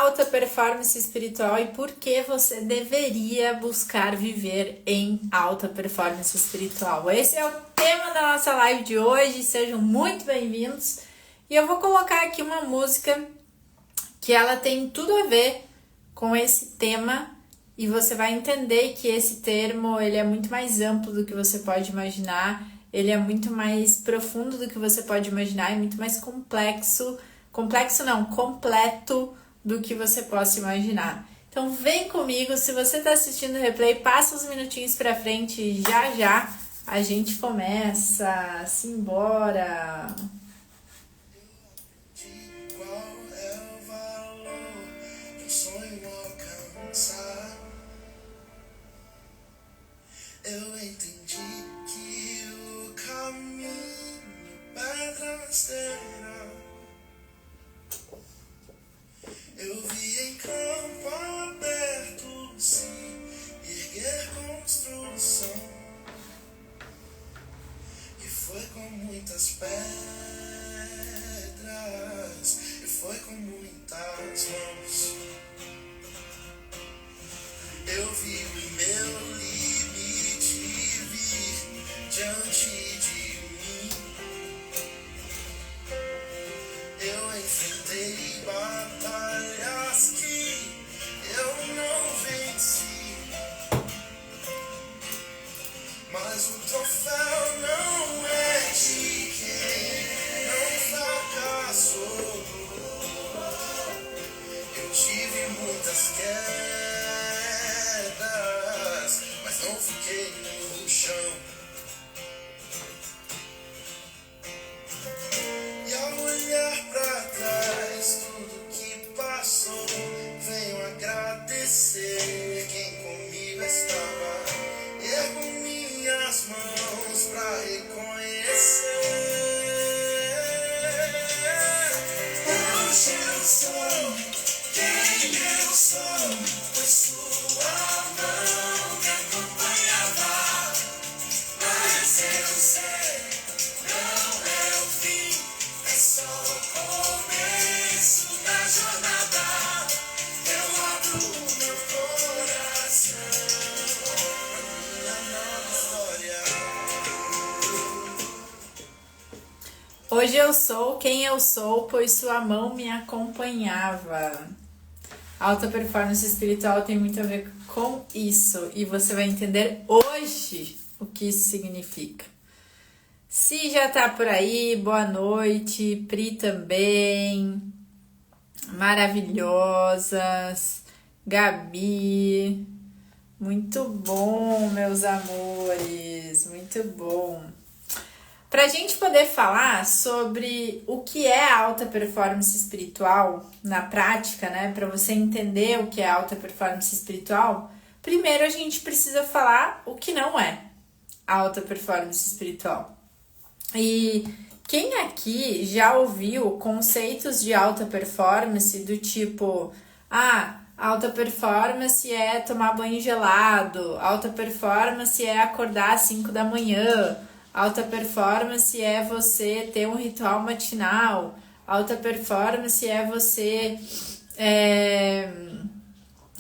alta performance espiritual e por que você deveria buscar viver em alta performance espiritual. Esse é o tema da nossa live de hoje, sejam muito bem-vindos. E eu vou colocar aqui uma música que ela tem tudo a ver com esse tema e você vai entender que esse termo ele é muito mais amplo do que você pode imaginar, ele é muito mais profundo do que você pode imaginar, é muito mais complexo não, completo do que você possa imaginar. Então vem comigo, se você está assistindo o replay, passa uns minutinhos para frente e já a gente começa, simbora! Eu entendi que o caminho pedra rasteira. Eu vi em campo aberto se erguer construção. E foi com muitas pedras, e foi com muitas mãos. Eu vi o meu limite vir diante de mim. Eu enfrentei batalhas que eu não venci, mas o troféu não é de quem não fracassou. Eu tive muitas quedas, mas não fiquei no chão. E ao olhar pra trás, tudo que passou, venho agradecer quem comigo estava. Ergo minhas mãos pra reconhecer. Hoje eu sou quem eu sou, pois sua mão me acompanhava. Mas eu sei, não é o fim, é só o começo da jornada. Eu abro o meu coração pra minha nova história. Hoje eu sou quem eu sou, pois sua mão me acompanhava. Alta performance espiritual tem muito a ver com isso e você vai entender hoje o que isso significa. Si já tá por aí, boa noite, Pri também, maravilhosas, Gabi, muito bom, meus amores, muito bom. Para a gente poder falar sobre o que é alta performance espiritual na prática, né? Para você entender o que é alta performance espiritual, primeiro a gente precisa falar o que não é alta performance espiritual. E quem aqui já ouviu conceitos de alta performance do tipo, alta performance é tomar banho gelado, alta performance é acordar às 5 da manhã, alta performance é você ter um ritual matinal, alta performance é você,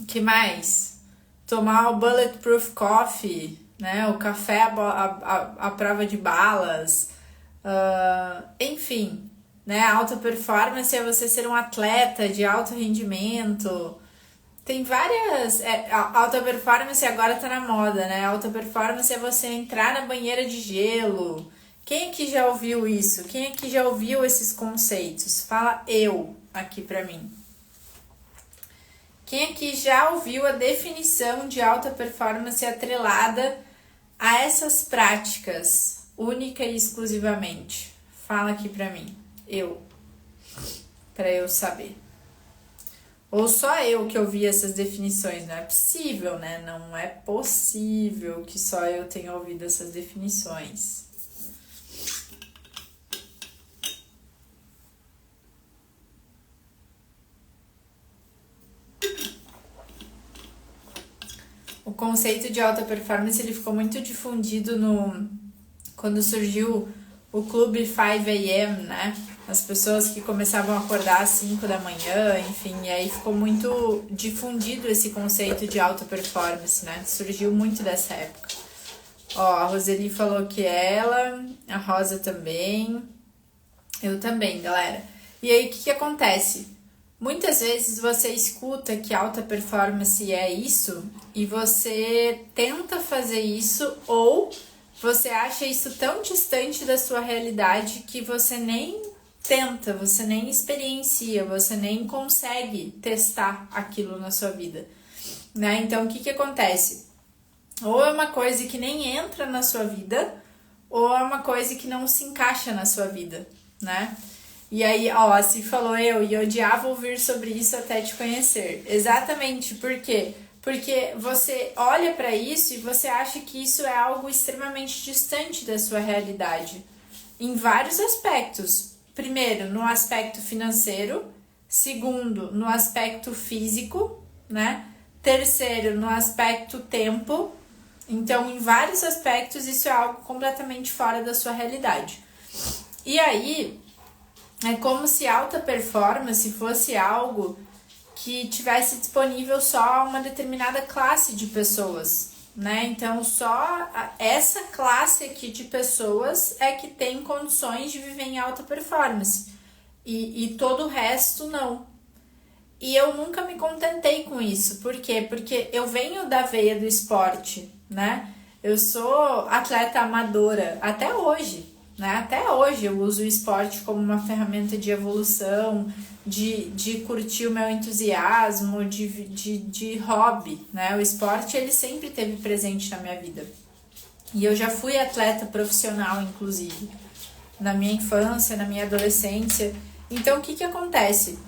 que mais? Tomar o Bulletproof Coffee, né? O café à prova de balas, enfim, né? Alta performance é você ser um atleta de alto rendimento. Tem várias... alta performance agora tá na moda, né? Alta performance é você entrar na banheira de gelo. Quem aqui já ouviu isso? Quem aqui já ouviu esses conceitos? Fala eu aqui pra mim. Quem aqui já ouviu a definição de alta performance atrelada a essas práticas, única e exclusivamente? Fala aqui pra mim. Pra eu saber. Ou só eu que ouvi essas definições, não é possível, né? Não é possível que só eu tenha ouvido essas definições. O conceito de alta performance ele ficou muito difundido quando surgiu o Clube 5 AM, né? As pessoas que começavam a acordar às 5 da manhã, enfim, e aí ficou muito difundido esse conceito de alta performance, né? Surgiu muito dessa época. Ó, a Roseli falou que ela, a Rosa também, eu também, galera. E aí, o que acontece? Muitas vezes você escuta que alta performance é isso e você tenta fazer isso ou você acha isso tão distante da sua realidade que você nem tenta, você nem experiencia, você nem consegue testar aquilo na sua vida, né? Então, o que acontece? Ou é uma coisa que nem entra na sua vida, ou é uma coisa que não se encaixa na sua vida, né? E aí, ó, assim falou e odiava ouvir sobre isso até te conhecer. Exatamente, por quê? Porque você olha para isso e você acha que isso é algo extremamente distante da sua realidade, em vários aspectos. Primeiro, no aspecto financeiro. Segundo, no aspecto físico, né? Terceiro, no aspecto tempo. Então, em vários aspectos, isso é algo completamente fora da sua realidade. E aí, é como se alta performance fosse algo que tivesse disponível só a uma determinada classe de pessoas, né? Então, só essa classe aqui de pessoas é que tem condições de viver em alta performance. E todo o resto não. E eu nunca me contentei com isso. Por quê? Porque eu venho da veia do esporte, né? Eu sou atleta amadora até hoje, né? Até hoje eu uso o esporte como uma ferramenta de evolução, de curtir o meu entusiasmo, de hobby, né? O esporte, ele sempre esteve presente na minha vida. E eu já fui atleta profissional, inclusive, na minha infância, na minha adolescência. Então, o que acontece?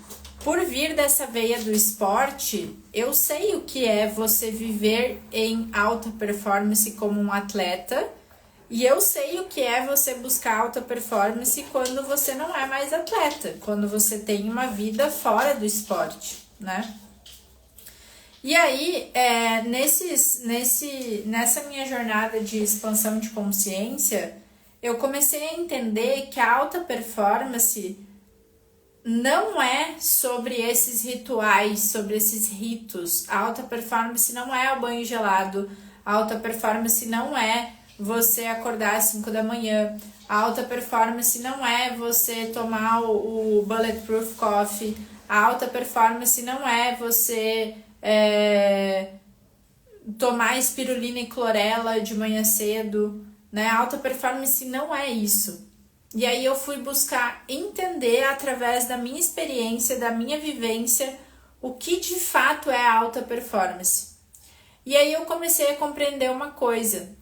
Por vir dessa veia do esporte, eu sei o que é você viver em alta performance como um atleta e eu sei o que é você buscar alta performance quando você não é mais atleta, quando você tem uma vida fora do esporte, né? E aí, nessa minha jornada de expansão de consciência, eu comecei a entender que a alta performance não é sobre esses rituais, sobre esses ritos. A alta performance não é o banho gelado. A alta performance não é você acordar às 5 da manhã. A alta performance não é você tomar o Bulletproof Coffee. A alta performance não é você tomar espirulina e clorela de manhã cedo, né? A alta performance não é isso. E aí eu fui buscar entender através da minha experiência, da minha vivência, o que de fato é a alta performance. E aí eu comecei a compreender uma coisa.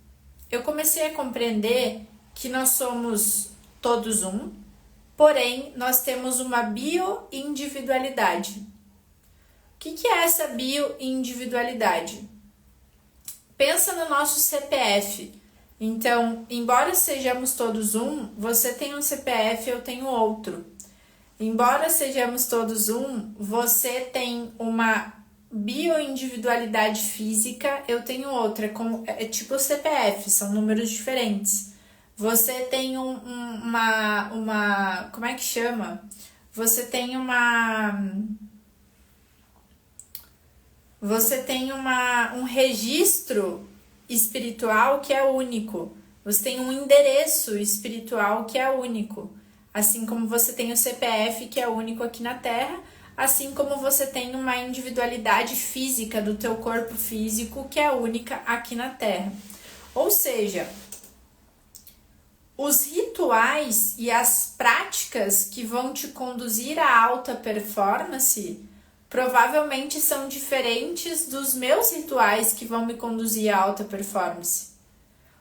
Eu comecei a compreender que nós somos todos um, porém nós temos uma bioindividualidade. O que é essa bioindividualidade? Pensa no nosso CPF. Então, embora sejamos todos um, você tem um CPF, eu tenho outro. Embora sejamos todos um, você tem uma bioindividualidade física, eu tenho outra. É tipo o CPF, são números diferentes. Você tem uma como é que chama? Você tem um registro espiritual que é único. Você tem um endereço espiritual que é único. Assim como você tem o CPF que é único aqui na Terra, assim como você tem uma individualidade física do teu corpo físico que é única aqui na Terra. Ou seja, os rituais e as práticas que vão te conduzir à alta performance provavelmente são diferentes dos meus rituais que vão me conduzir à alta performance.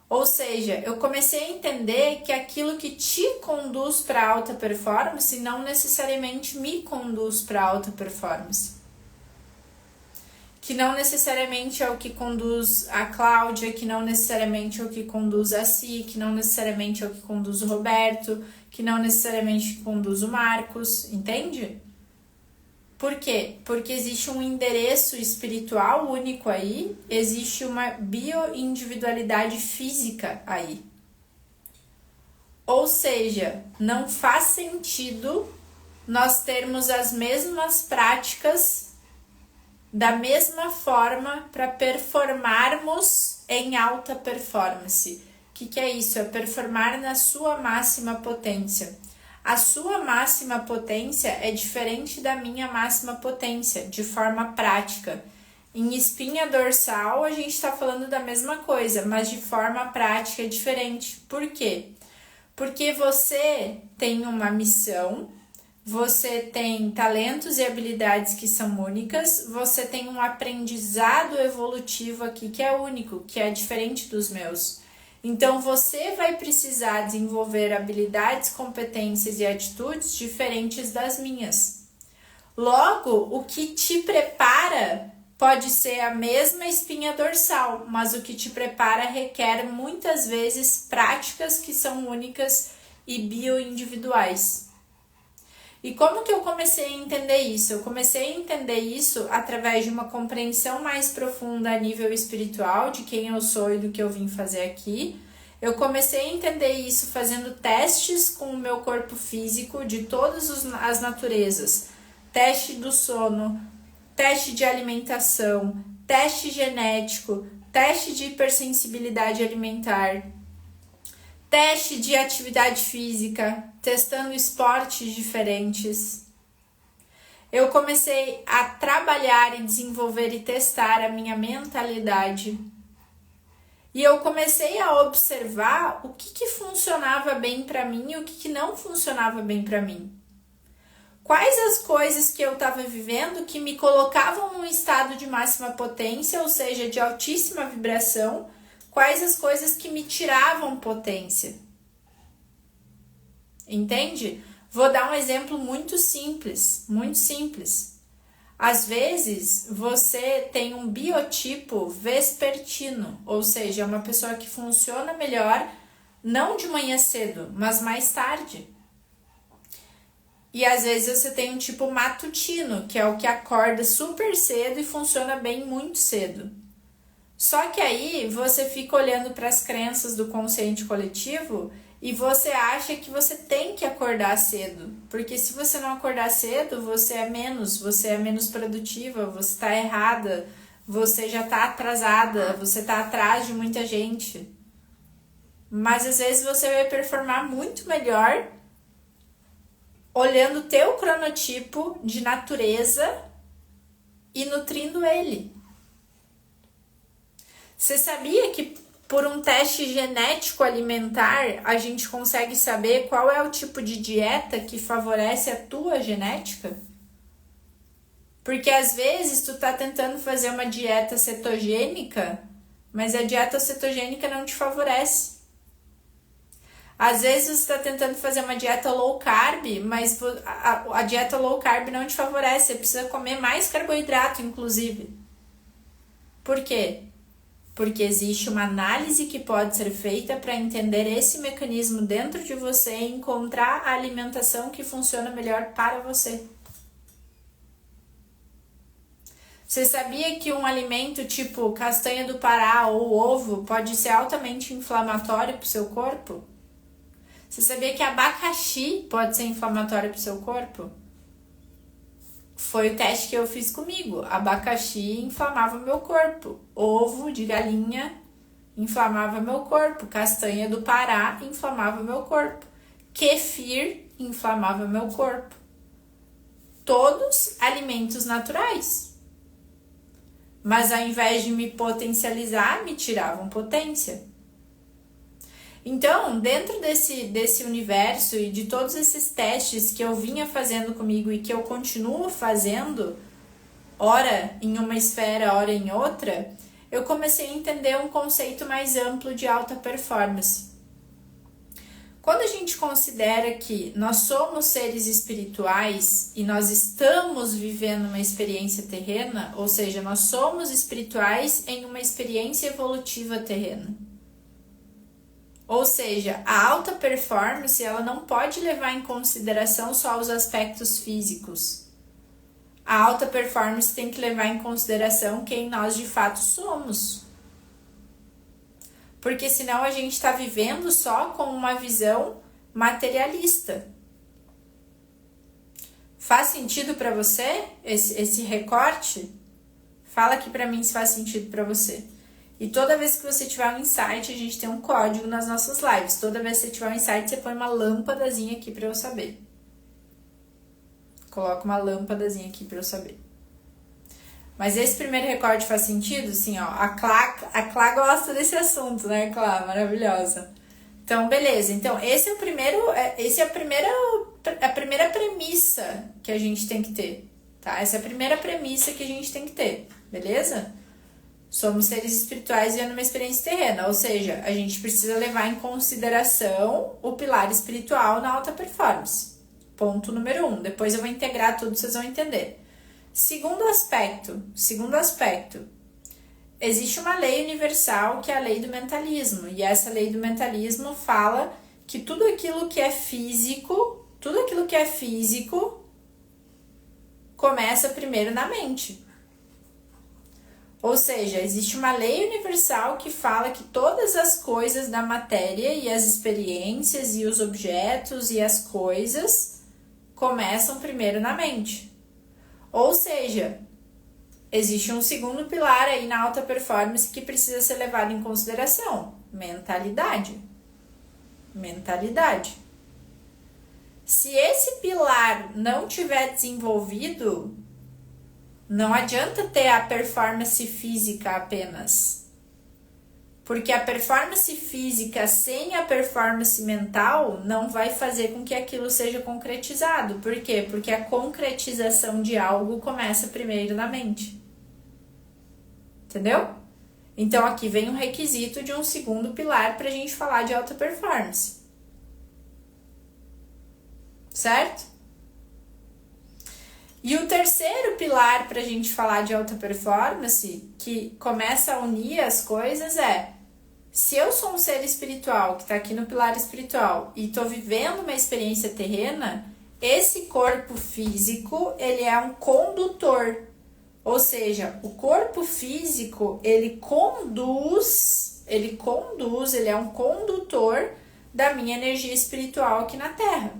Ou seja, eu comecei a entender que aquilo que te conduz para alta performance não necessariamente me conduz para alta performance. Que não necessariamente é o que conduz a Cláudia, que não necessariamente é o que conduz a Si, que não necessariamente é o que conduz o Roberto, que não necessariamente conduz o Marcos, entende? Por quê? Porque existe um endereço espiritual único aí, existe uma bioindividualidade física aí. Ou seja, não faz sentido nós termos as mesmas práticas da mesma forma para performarmos em alta performance. O que é isso? É performar na sua máxima potência. A sua máxima potência é diferente da minha máxima potência, de forma prática. Em espinha dorsal, a gente está falando da mesma coisa, mas de forma prática é diferente. Por quê? Porque você tem uma missão, você tem talentos e habilidades que são únicas, você tem um aprendizado evolutivo aqui que é único, que é diferente dos meus. Então, você vai precisar desenvolver habilidades, competências e atitudes diferentes das minhas. Logo, o que te prepara pode ser a mesma espinha dorsal, mas o que te prepara requer muitas vezes práticas que são únicas e bioindividuais. E como que eu comecei a entender isso? Eu comecei a entender isso através de uma compreensão mais profunda a nível espiritual de quem eu sou e do que eu vim fazer aqui. Eu comecei a entender isso fazendo testes com o meu corpo físico de todas as naturezas. Teste do sono, teste de alimentação, teste genético, teste de hipersensibilidade alimentar, teste de atividade física, testando esportes diferentes. Eu comecei a trabalhar e desenvolver e testar a minha mentalidade. E eu comecei a observar o que funcionava bem para mim e o que não funcionava bem para mim. Quais as coisas que eu estava vivendo que me colocavam num estado de máxima potência, ou seja, de altíssima vibração, quais as coisas que me tiravam potência. Entende? Vou dar um exemplo muito simples, muito simples. Às vezes, você tem um biotipo vespertino, ou seja, uma pessoa que funciona melhor não de manhã cedo, mas mais tarde. E às vezes você tem um tipo matutino, que é o que acorda super cedo e funciona bem muito cedo. Só que aí você fica olhando para as crenças do consciente coletivo e você acha que você tem que acordar cedo. Porque se você não acordar cedo, você é menos produtiva, você está errada, você já está atrasada, você está atrás de muita gente. Mas às vezes você vai performar muito melhor olhando o teu cronotipo de natureza e nutrindo ele. Você sabia que por um teste genético alimentar a gente consegue saber qual é o tipo de dieta que favorece a tua genética? Porque às vezes tu tá tentando fazer uma dieta cetogênica, mas a dieta cetogênica não te favorece. Às vezes você está tentando fazer uma dieta low carb, mas a dieta low carb não te favorece. Você precisa comer mais carboidrato, inclusive. Por quê? Porque existe uma análise que pode ser feita para entender esse mecanismo dentro de você e encontrar a alimentação que funciona melhor para você. Você sabia que um alimento tipo castanha do Pará ou ovo pode ser altamente inflamatório para o seu corpo? Você sabia que abacaxi pode ser inflamatório para o seu corpo? Foi o teste que eu fiz comigo. Abacaxi inflamava meu corpo. Ovo de galinha inflamava meu corpo. Castanha do Pará inflamava meu corpo. Kefir inflamava meu corpo. Todos alimentos naturais. Mas ao invés de me potencializar, me tiravam potência. Então, dentro desse universo e de todos esses testes que eu vinha fazendo comigo e que eu continuo fazendo, ora em uma esfera, ora em outra, eu comecei a entender um conceito mais amplo de alta performance. Quando a gente considera que nós somos seres espirituais e nós estamos vivendo uma experiência terrena, ou seja, nós somos espirituais em uma experiência evolutiva terrena. Ou seja, a alta performance ela não pode levar em consideração só os aspectos físicos. A alta performance tem que levar em consideração quem nós de fato somos. Porque senão a gente está vivendo só com uma visão materialista. Faz sentido para você esse recorte? Fala aqui para mim se faz sentido para você. E toda vez que você tiver um insight, a gente tem um código nas nossas lives. Toda vez que você tiver um insight, você põe uma lâmpadazinha aqui para eu saber. Coloca uma lâmpadazinha aqui para eu saber. Mas esse primeiro recorte faz sentido? Sim, ó. A Clá gosta desse assunto, né, Clá? Maravilhosa. Então, beleza. Então, essa é a primeira premissa que a gente tem que ter, tá? Essa é a primeira premissa que a gente tem que ter, beleza? Somos seres espirituais vivendo uma experiência terrena, ou seja, a gente precisa levar em consideração o pilar espiritual na alta performance. Ponto número 1. Depois eu vou integrar tudo, vocês vão entender. Segundo aspecto, existe uma lei universal que é a lei do mentalismo, e essa lei do mentalismo fala que tudo aquilo que é físico começa primeiro na mente. Ou seja, existe uma lei universal que fala que todas as coisas da matéria e as experiências e os objetos e as coisas começam primeiro na mente. Ou seja, existe um segundo pilar aí na alta performance que precisa ser levado em consideração: mentalidade. Se esse pilar não tiver desenvolvido, não adianta ter a performance física apenas. Porque a performance física sem a performance mental não vai fazer com que aquilo seja concretizado. Por quê? Porque a concretização de algo começa primeiro na mente. Entendeu? Então aqui vem um requisito de um segundo pilar para a gente falar de alta performance. Certo? E o terceiro pilar para a gente falar de alta performance, que começa a unir as coisas, é: se eu sou um ser espiritual que está aqui no pilar espiritual e estou vivendo uma experiência terrena, esse corpo físico, ele é um condutor. Ou seja, o corpo físico, ele é um condutor da minha energia espiritual aqui na Terra.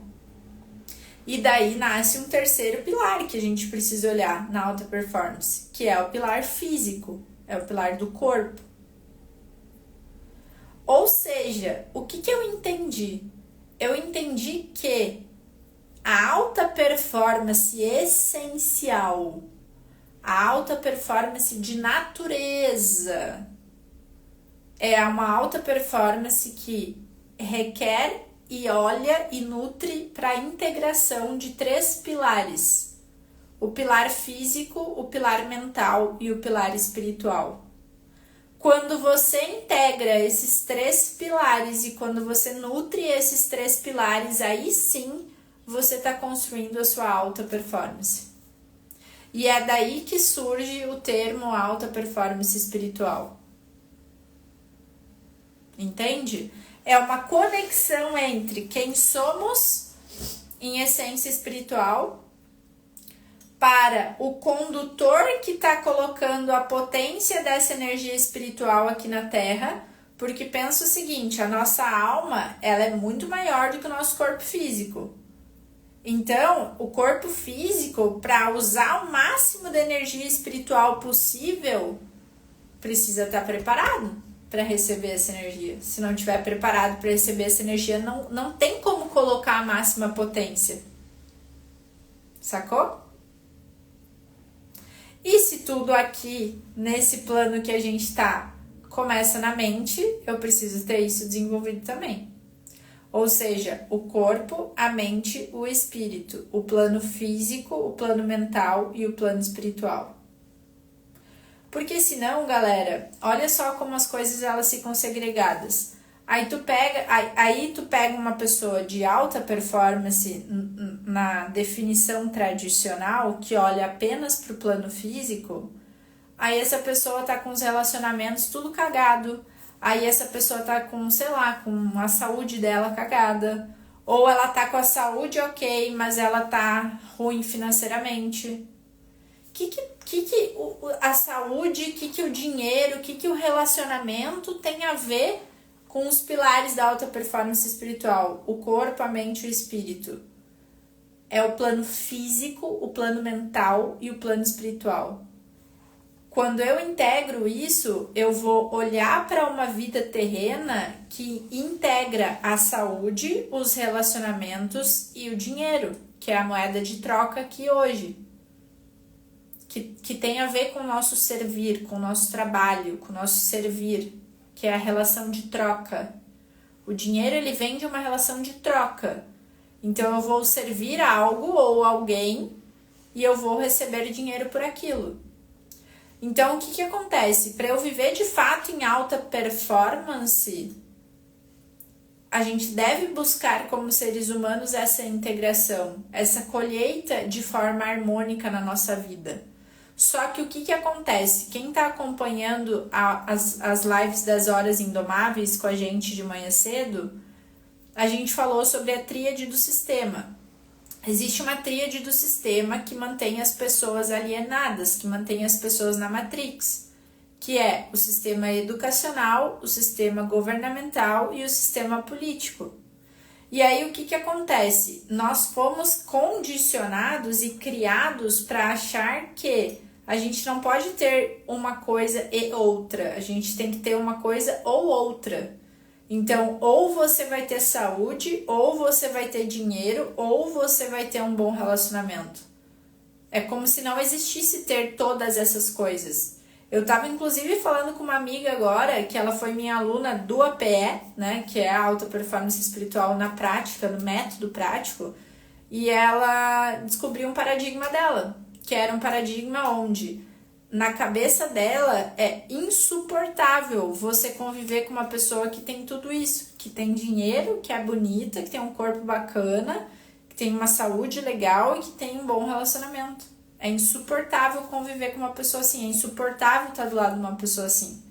E daí nasce um terceiro pilar que a gente precisa olhar na alta performance, que é o pilar físico, é o pilar do corpo. Ou seja, o que eu entendi? Eu entendi que a alta performance essencial, a alta performance de natureza, é uma alta performance que requer e olha e nutre para a integração de 3 pilares: o pilar físico, o pilar mental e o pilar espiritual. Quando você integra esses 3 pilares e quando você nutre esses 3 pilares, aí sim você está construindo a sua alta performance. E é daí que surge o termo alta performance espiritual. Entende? É uma conexão entre quem somos em essência espiritual para o condutor que está colocando a potência dessa energia espiritual aqui na Terra, porque pensa o seguinte: a nossa alma, ela é muito maior do que o nosso corpo físico. Então, o corpo físico, para usar o máximo da energia espiritual possível, precisa estar preparado para receber essa energia. Se não estiver preparado para receber essa energia, não tem como colocar a máxima potência. Sacou? E se tudo aqui, nesse plano que a gente tá, começa na mente, eu preciso ter isso desenvolvido também. Ou seja, o corpo, a mente, o espírito, o plano físico, o plano mental e o plano espiritual. Porque senão, galera, olha só como as coisas elas ficam segregadas. Aí tu pega uma pessoa de alta performance na definição tradicional, que olha apenas para o plano físico, aí essa pessoa tá com os relacionamentos tudo cagado, aí essa pessoa tá com, sei lá, com a saúde dela cagada, ou ela tá com a saúde ok, mas ela tá ruim financeiramente. A saúde, o dinheiro, o relacionamento tem a ver com os pilares da alta performance espiritual, o corpo, a mente e o espírito. É o plano físico, o plano mental e o plano espiritual. Quando eu integro isso, eu vou olhar para uma vida terrena que integra a saúde, os relacionamentos e o dinheiro, que é a moeda de troca aqui hoje. Que tem a ver com o nosso servir, com o nosso trabalho, com o nosso servir, que é a relação de troca. O dinheiro, ele vem de uma relação de troca. Então, eu vou servir a algo ou alguém e eu vou receber dinheiro por aquilo. Então, o que acontece? Para eu viver de fato em alta performance, a gente deve buscar como seres humanos essa integração, essa colheita de forma harmônica na nossa vida. Só que o que acontece? Quem está acompanhando as lives das Horas Indomáveis com a gente de manhã cedo, a gente falou sobre a tríade do sistema. Existe uma tríade do sistema que mantém as pessoas alienadas, que mantém as pessoas na Matrix, que é o sistema educacional, o sistema governamental e o sistema político. E aí o que acontece? Nós fomos condicionados e criados para achar que a gente não pode ter uma coisa e outra, a gente tem que ter uma coisa ou outra. Então, ou você vai ter saúde, ou você vai ter dinheiro, ou você vai ter um bom relacionamento. É como se não existisse ter todas essas coisas. Eu estava inclusive falando com uma amiga agora, que ela foi minha aluna do APE, né, que é a Alta Performance Espiritual na prática, no método prático, e ela descobriu um paradigma dela, que era um paradigma onde na cabeça dela é insuportável você conviver com uma pessoa que tem tudo isso, que tem dinheiro, que é bonita, que tem um corpo bacana, que tem uma saúde legal e que tem um bom relacionamento. É insuportável conviver com uma pessoa assim, é insuportável estar do lado de uma pessoa assim.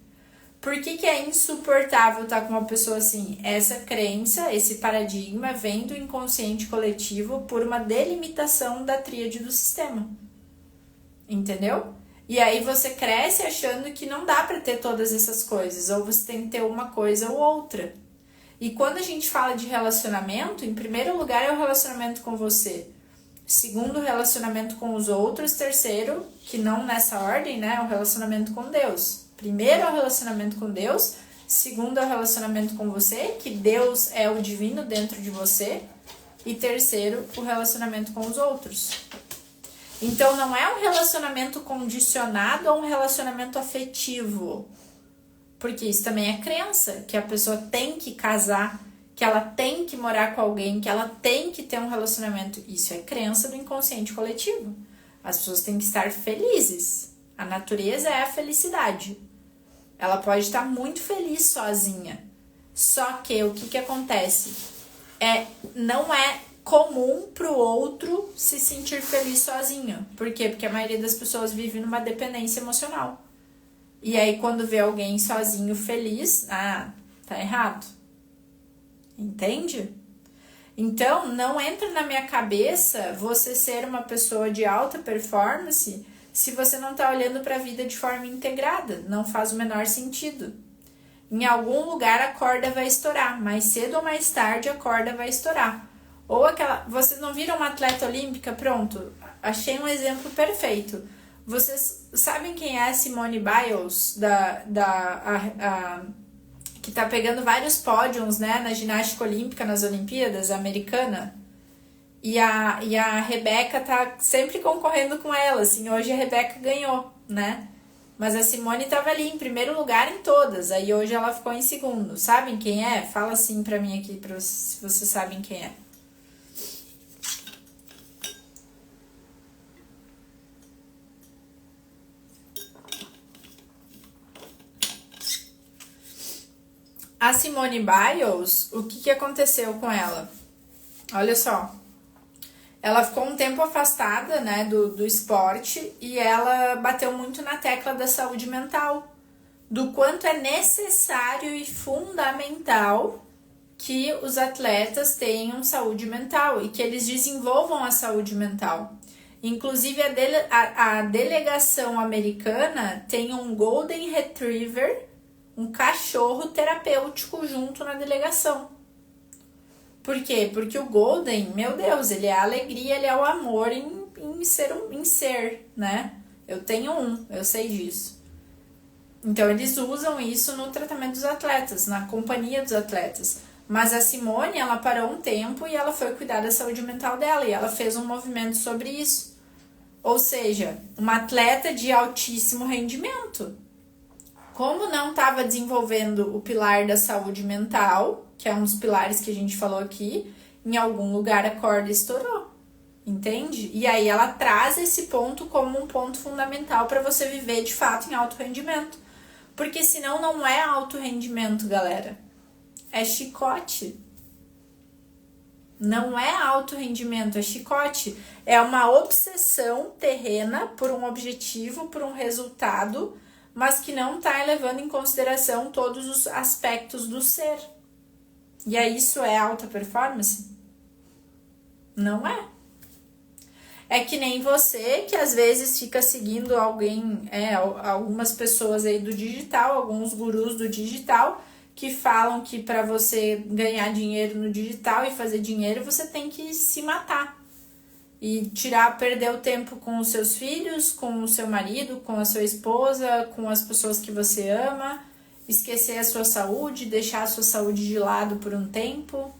Por que é insuportável estar com uma pessoa assim? Essa crença, esse paradigma vem do inconsciente coletivo por uma delimitação da tríade do sistema. Entendeu? E aí você cresce achando que não dá para ter todas essas coisas, ou você tem que ter uma coisa ou outra. E quando a gente fala de relacionamento, em primeiro lugar é o relacionamento com você. Segundo, o relacionamento com os outros. Terceiro, que não nessa ordem, né, é o relacionamento com Deus. Primeiro é o relacionamento com Deus. Segundo é o relacionamento com você, que Deus é o divino dentro de você. E terceiro, o relacionamento com os outros. Então, não é um relacionamento condicionado a um relacionamento afetivo. Porque isso também é crença, que a pessoa tem que casar, que ela tem que morar com alguém, que ela tem que ter um relacionamento. Isso é crença do inconsciente coletivo. As pessoas têm que estar felizes. A natureza é a felicidade. Ela pode estar muito feliz sozinha. Só que o que acontece? Não é comum pro outro se sentir feliz sozinho. Por quê? Porque a maioria das pessoas vive numa dependência emocional. E aí quando vê alguém sozinho feliz, tá errado. Entende? Então, não entra na minha cabeça você ser uma pessoa de alta performance se você não tá olhando para a vida de forma integrada. Não faz o menor sentido. Em algum lugar a corda vai estourar. Mais cedo ou mais tarde a corda vai estourar. Ou aquela... Vocês não viram uma atleta olímpica? Pronto. Achei um exemplo perfeito. Vocês sabem quem é a Simone Biles? Que tá pegando vários pódios, né, na ginástica olímpica, nas Olimpíadas, americana. E a Rebeca tá sempre concorrendo com ela, assim. Hoje a Rebeca ganhou, né? Mas a Simone tava ali em primeiro lugar em todas. Aí hoje ela ficou em segundo. Sabem quem é? Fala assim pra mim aqui, se vocês sabem quem é. A Simone Biles, o que aconteceu com ela? Olha só. Ela ficou um tempo afastada, né, do esporte e ela bateu muito na tecla da saúde mental. Do quanto é necessário e fundamental que os atletas tenham saúde mental e que eles desenvolvam a saúde mental. Inclusive, a delegação americana tem um Golden Retriever um cachorro terapêutico junto na delegação. Por quê? Porque o Golden, meu Deus, ele é a alegria, ele é o amor em ser, né? Eu tenho eu sei disso. Então, eles usam isso no tratamento dos atletas, na companhia dos atletas. Mas a Simone, ela parou um tempo e ela foi cuidar da saúde mental dela. E ela fez um movimento sobre isso. Ou seja, uma atleta de altíssimo rendimento. Como não estava desenvolvendo o pilar da saúde mental, que é um dos pilares que a gente falou aqui, em algum lugar a corda estourou. Entende? E aí ela traz esse ponto como um ponto fundamental para você viver de fato em alto rendimento. Porque senão não é alto rendimento, galera. É chicote. Não é alto rendimento, é chicote. É uma obsessão terrena por um objetivo, por um resultado, mas que não está levando em consideração todos os aspectos do ser. E aí isso é alta performance? Não é. É que nem você que às vezes fica seguindo algumas pessoas aí do digital, alguns gurus do digital, que falam que para você ganhar dinheiro no digital e fazer dinheiro, você tem que se matar. E perder o tempo com os seus filhos, com o seu marido, com a sua esposa, com as pessoas que você ama, esquecer a sua saúde, deixar a sua saúde de lado por um tempo.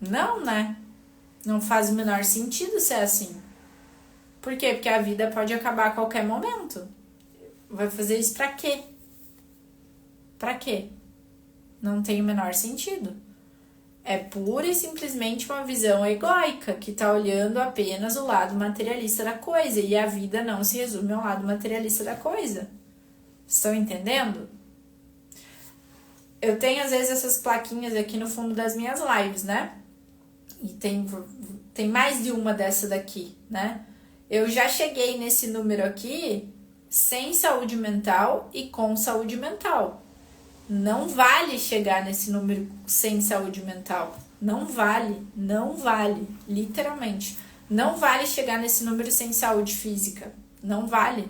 Não, né? Não faz o menor sentido ser assim. Por quê? Porque a vida pode acabar a qualquer momento. Vai fazer isso pra quê? Pra quê? Não tem o menor sentido. É pura e simplesmente uma visão egóica que tá olhando apenas o lado materialista da coisa. E a vida não se resume ao lado materialista da coisa. Estão entendendo? Eu tenho às vezes essas plaquinhas aqui no fundo das minhas lives, né? E tem mais de uma dessa daqui, né? Eu já cheguei nesse número aqui sem saúde mental e com saúde mental. Não vale chegar nesse número sem saúde mental. Não vale, literalmente. Não vale chegar nesse número sem saúde física. Não vale.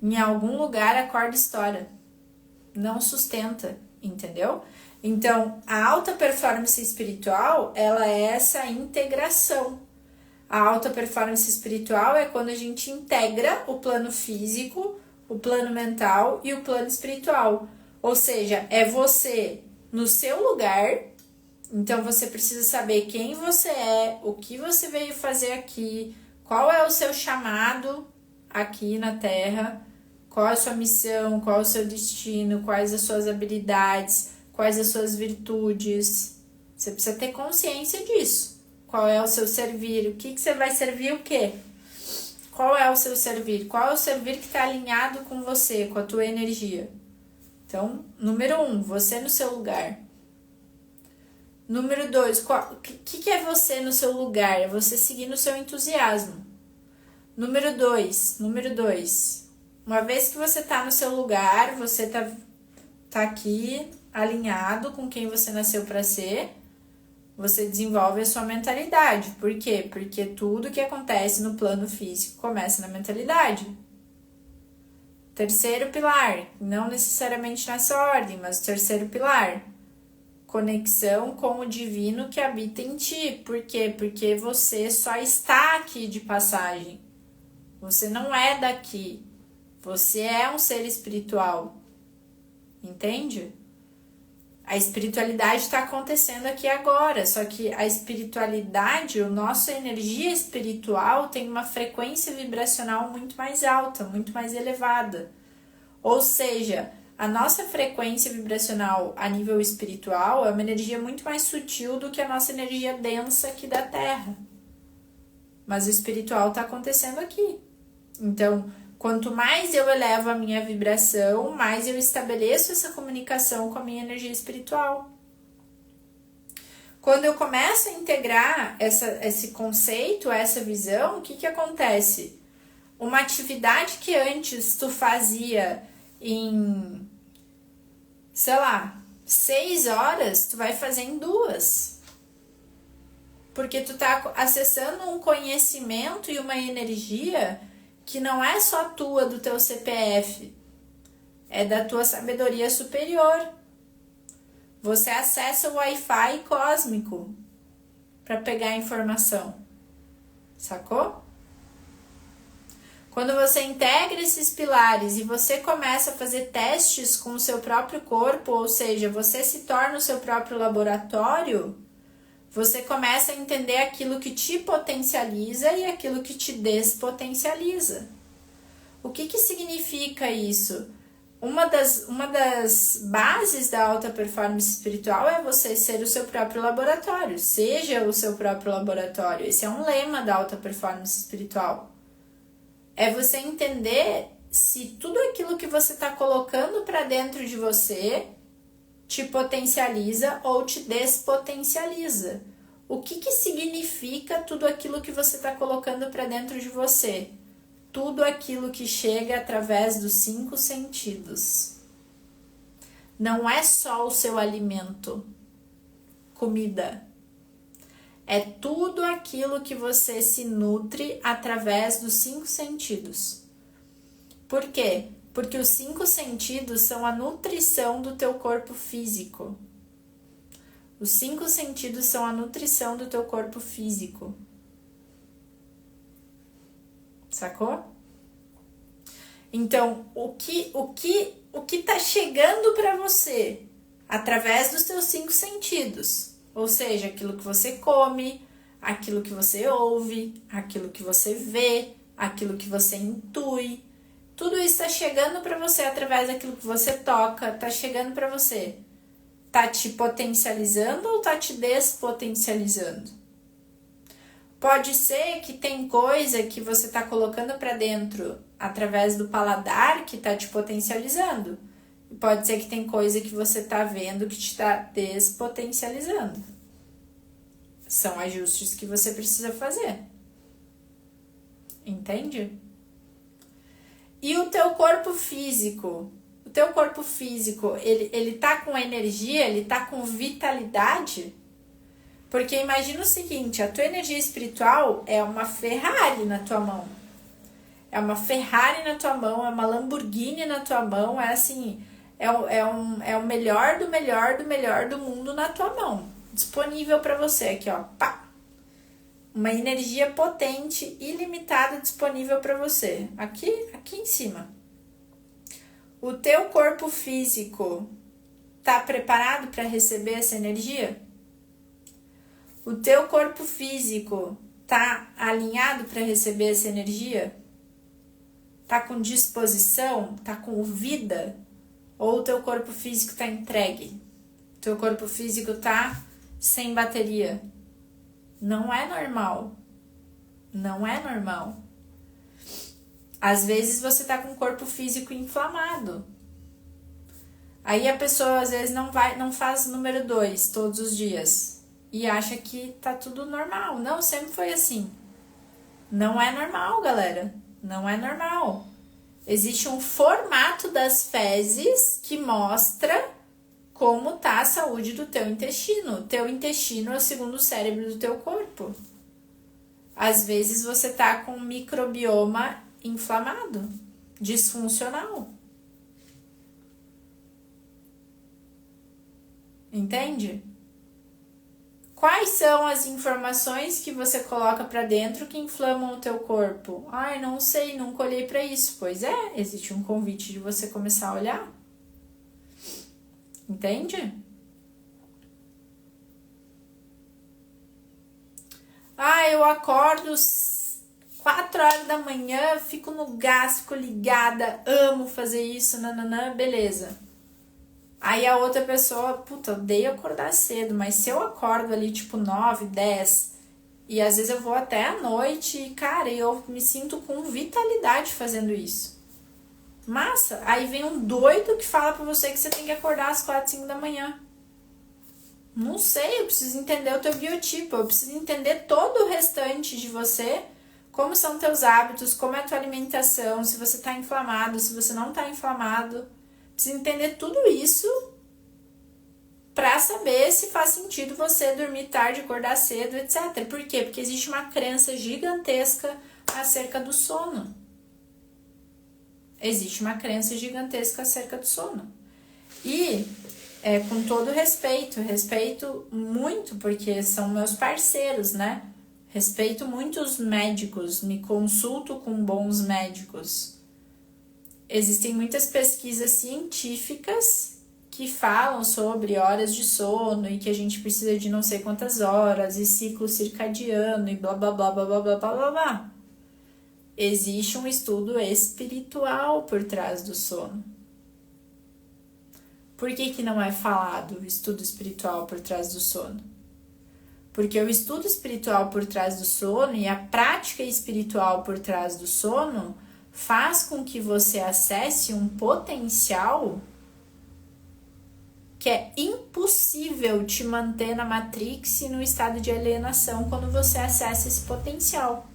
Em algum lugar a corda estoura. Não sustenta, entendeu? Então, a alta performance espiritual, ela é essa integração. A alta performance espiritual é quando a gente integra o plano físico, o plano mental e o plano espiritual. Ou seja, é você no seu lugar. Então, você precisa saber quem você é, o que você veio fazer aqui, qual é o seu chamado aqui na Terra, qual é a sua missão, qual é o seu destino, quais as suas habilidades, quais as suas virtudes. Você precisa ter consciência disso. Qual é o seu servir? O que você vai servir o quê? Qual é o seu servir? Qual é o servir que está alinhado com você, com a tua energia? Então, número 1, você no seu lugar. Número 2, o que é você no seu lugar? É você seguir no seu entusiasmo. Número 2, uma vez que você está no seu lugar, você tá aqui alinhado com quem você nasceu para ser, você desenvolve a sua mentalidade. Por quê? Porque tudo que acontece no plano físico começa na mentalidade. Terceiro pilar, não necessariamente nessa ordem, mas o terceiro pilar, conexão com o divino que habita em ti. Por quê? Porque você só está aqui de passagem. Você não é daqui. Você é um ser espiritual. Entende? A espiritualidade está acontecendo aqui agora, só que a espiritualidade, a nossa energia espiritual tem uma frequência vibracional muito mais alta, muito mais elevada. Ou seja, a nossa frequência vibracional a nível espiritual é uma energia muito mais sutil do que a nossa energia densa aqui da Terra. Mas o espiritual está acontecendo aqui. Então, quanto mais eu elevo a minha vibração, mais eu estabeleço essa comunicação com a minha energia espiritual. Quando eu começo a integrar esse conceito, essa visão, o que acontece? Uma atividade que antes tu fazia em, 6 horas, tu vai fazer em 2. Porque tu tá acessando um conhecimento e uma energia que não é só tua, do teu CPF, é da tua sabedoria superior. Você acessa o Wi-Fi cósmico para pegar a informação. Sacou? Quando você integra esses pilares e você começa a fazer testes com o seu próprio corpo, ou seja, você se torna o seu próprio laboratório, você começa a entender aquilo que te potencializa e aquilo que te despotencializa. O que significa isso? Uma das bases da alta performance espiritual é você ser o seu próprio laboratório. Seja o seu próprio laboratório. Esse é um lema da alta performance espiritual. É você entender se tudo aquilo que você está colocando para dentro de você te potencializa ou te despotencializa. O que significa tudo aquilo que você está colocando para dentro de você? Tudo aquilo que chega através dos 5 sentidos. Não é só o seu alimento, comida. É tudo aquilo que você se nutre através dos 5 sentidos. Por quê? Porque os 5 sentidos são a nutrição do teu corpo físico. Os 5 sentidos são a nutrição do teu corpo físico. Sacou? Então, o que tá chegando para você através dos teus 5 sentidos, ou seja, aquilo que você come, aquilo que você ouve, aquilo que você vê, aquilo que você intui, tudo isso tá chegando para você através daquilo que você toca, tá chegando para você. Tá te potencializando ou tá te despotencializando? Pode ser que tem coisa que você está colocando para dentro através do paladar que está te potencializando. E pode ser que tem coisa que você está vendo que te está despotencializando. São ajustes que você precisa fazer. Entende? E o teu corpo físico? O teu corpo físico, ele tá com energia, ele tá com vitalidade? Porque imagina o seguinte, a tua energia espiritual é uma Ferrari na tua mão. É uma Ferrari na tua mão, é uma Lamborghini na tua mão, é assim, é o melhor do melhor do melhor do mundo na tua mão. Disponível para você aqui, ó, pá. Uma energia potente, ilimitada, disponível para você. Aqui em cima. O teu corpo físico tá preparado para receber essa energia? O teu corpo físico tá alinhado para receber essa energia? Tá com disposição? Tá com vida? Ou o teu corpo físico tá entregue? O teu corpo físico tá sem bateria? Não é normal. Não é normal. Às vezes você tá com o corpo físico inflamado. Aí a pessoa às vezes não faz número 2 todos os dias. E acha que tá tudo normal. Não, sempre foi assim. Não é normal, galera. Não é normal. Existe um formato das fezes que mostra como tá a saúde do teu intestino. O teu intestino é o segundo cérebro do teu corpo. Às vezes você tá com um microbioma inflamado, disfuncional. Entende? Quais são as informações que você coloca para dentro que inflamam o teu corpo? Ai, não sei, nunca olhei para isso. Pois é, existe um convite de você começar a olhar. Entende? Ah, eu acordo 4 horas da manhã, fico no gás, fico ligada, amo fazer isso, nananã, beleza. Aí a outra pessoa, puta, odeio acordar cedo, mas se eu acordo ali tipo 9, 10, e às vezes eu vou até a noite, e cara, eu me sinto com vitalidade fazendo isso. Massa! Aí vem um doido que fala pra você que você tem que acordar às 4, 5 da manhã. Não sei, eu preciso entender o teu biotipo, eu preciso entender todo o restante de você, como são teus hábitos, como é a tua alimentação, se você tá inflamado, se você não tá inflamado. Preciso entender tudo isso para saber se faz sentido você dormir tarde, acordar cedo, etc. Por quê? Porque existe uma crença gigantesca acerca do sono. Existe uma crença gigantesca acerca do sono. E, com todo respeito muito, porque são meus parceiros, né? Respeito muito os médicos, me consulto com bons médicos. Existem muitas pesquisas científicas que falam sobre horas de sono e que a gente precisa de não sei quantas horas e ciclo circadiano e blá blá blá blá blá blá blá blá. Existe um estudo espiritual por trás do sono. Por que não é falado o estudo espiritual por trás do sono? Porque o estudo espiritual por trás do sono e a prática espiritual por trás do sono faz com que você acesse um potencial que é impossível te manter na Matrix e no estado de alienação quando você acessa esse potencial.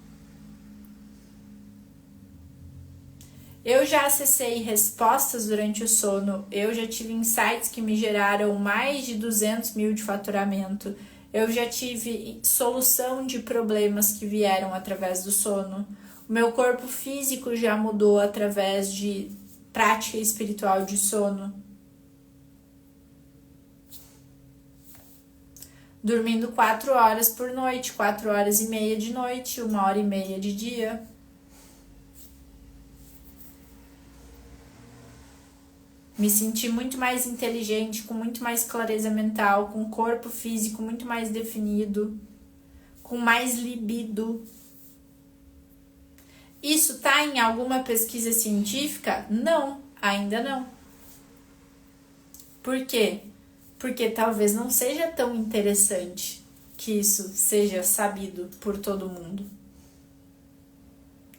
Eu já acessei respostas durante o sono, eu já tive insights que me geraram mais de 200 mil de faturamento, eu já tive solução de problemas que vieram através do sono, o meu corpo físico já mudou através de prática espiritual de sono. Dormindo 4 horas por noite, 4 horas e meia de noite, 1 hora e meia de dia. Me senti muito mais inteligente, com muito mais clareza mental, com corpo físico muito mais definido, com mais libido. Isso tá em alguma pesquisa científica? Não, ainda não. Por quê? Porque talvez não seja tão interessante que isso seja sabido por todo mundo.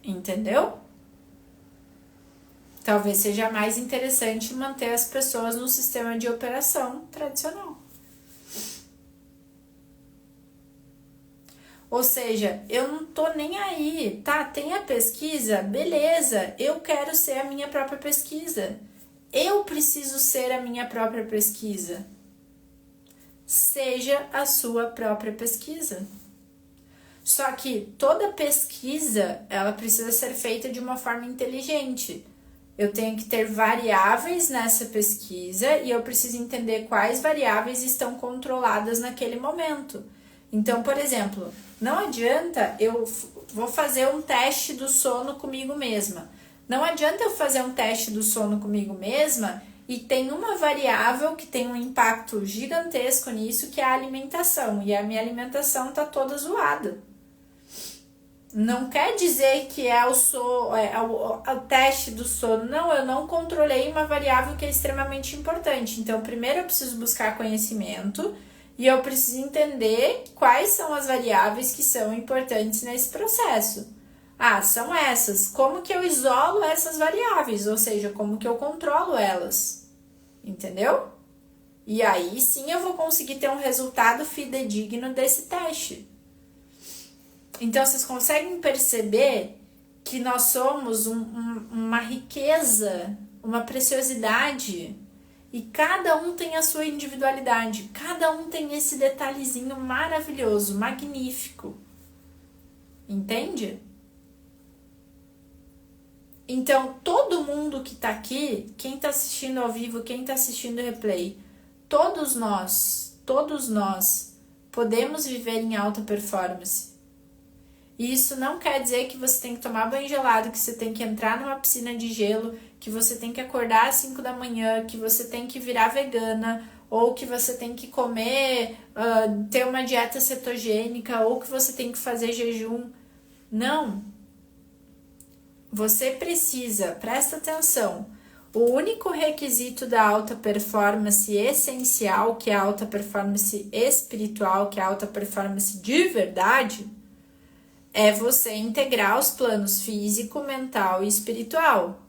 Entendeu? Talvez seja mais interessante manter as pessoas no sistema de operação tradicional. Ou seja, eu não tô nem aí, tá? Tem a pesquisa, beleza, eu quero ser a minha própria pesquisa. Eu preciso ser a minha própria pesquisa. Seja a sua própria pesquisa. Só que toda pesquisa, ela precisa ser feita de uma forma inteligente. Eu tenho que ter variáveis nessa pesquisa e eu preciso entender quais variáveis estão controladas naquele momento. Então, por exemplo, não adianta eu vou fazer um teste do sono comigo mesma. Não adianta eu fazer um teste do sono comigo mesma e tem uma variável que tem um impacto gigantesco nisso, que é a alimentação. E a minha alimentação tá toda zoada. Não quer dizer que é o teste do sono. Não, eu não controlei uma variável que é extremamente importante. Então, primeiro eu preciso buscar conhecimento e eu preciso entender quais são as variáveis que são importantes nesse processo. Ah, são essas. Como que eu isolo essas variáveis? Ou seja, como que eu controlo elas? Entendeu? E aí sim eu vou conseguir ter um resultado fidedigno desse teste. Então, vocês conseguem perceber que nós somos uma riqueza, uma preciosidade, e cada um tem a sua individualidade, cada um tem esse detalhezinho maravilhoso, magnífico. Entende? Então, todo mundo que tá aqui, quem tá assistindo ao vivo, quem tá assistindo o replay, todos nós podemos viver em alta performance. E isso não quer dizer que você tem que tomar banho gelado, que você tem que entrar numa piscina de gelo, que você tem que acordar às 5 da manhã, que você tem que virar vegana, ou que você tem que comer, ter uma dieta cetogênica, ou que você tem que fazer jejum. Não. Você precisa, presta atenção, o único requisito da alta performance essencial, que é a alta performance espiritual, que é a alta performance de verdade, é você integrar os planos físico, mental e espiritual.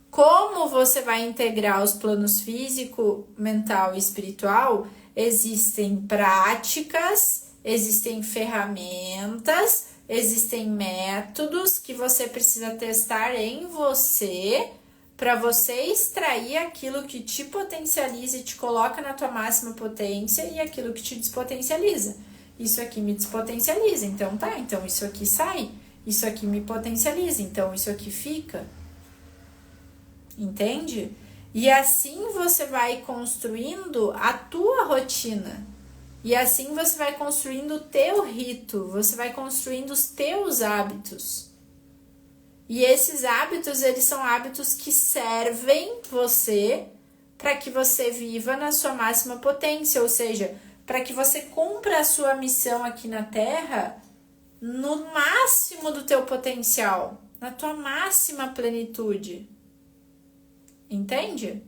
Como você vai integrar os planos físico, mental e espiritual? Existem práticas, existem ferramentas, existem métodos que você precisa testar em você para você extrair aquilo que te potencializa e te coloca na tua máxima potência e aquilo que te despotencializa. Isso aqui me despotencializa, então tá, então isso aqui sai, isso aqui me potencializa, então isso aqui fica. entende? E assim você vai construindo a tua rotina. E assim você vai construindo o teu rito, você vai construindo os teus hábitos. E esses hábitos, eles são hábitos que servem você para que você viva na sua máxima potência, ou seja, para que você cumpra a sua missão aqui na Terra no máximo do teu potencial, na tua máxima plenitude. Entende?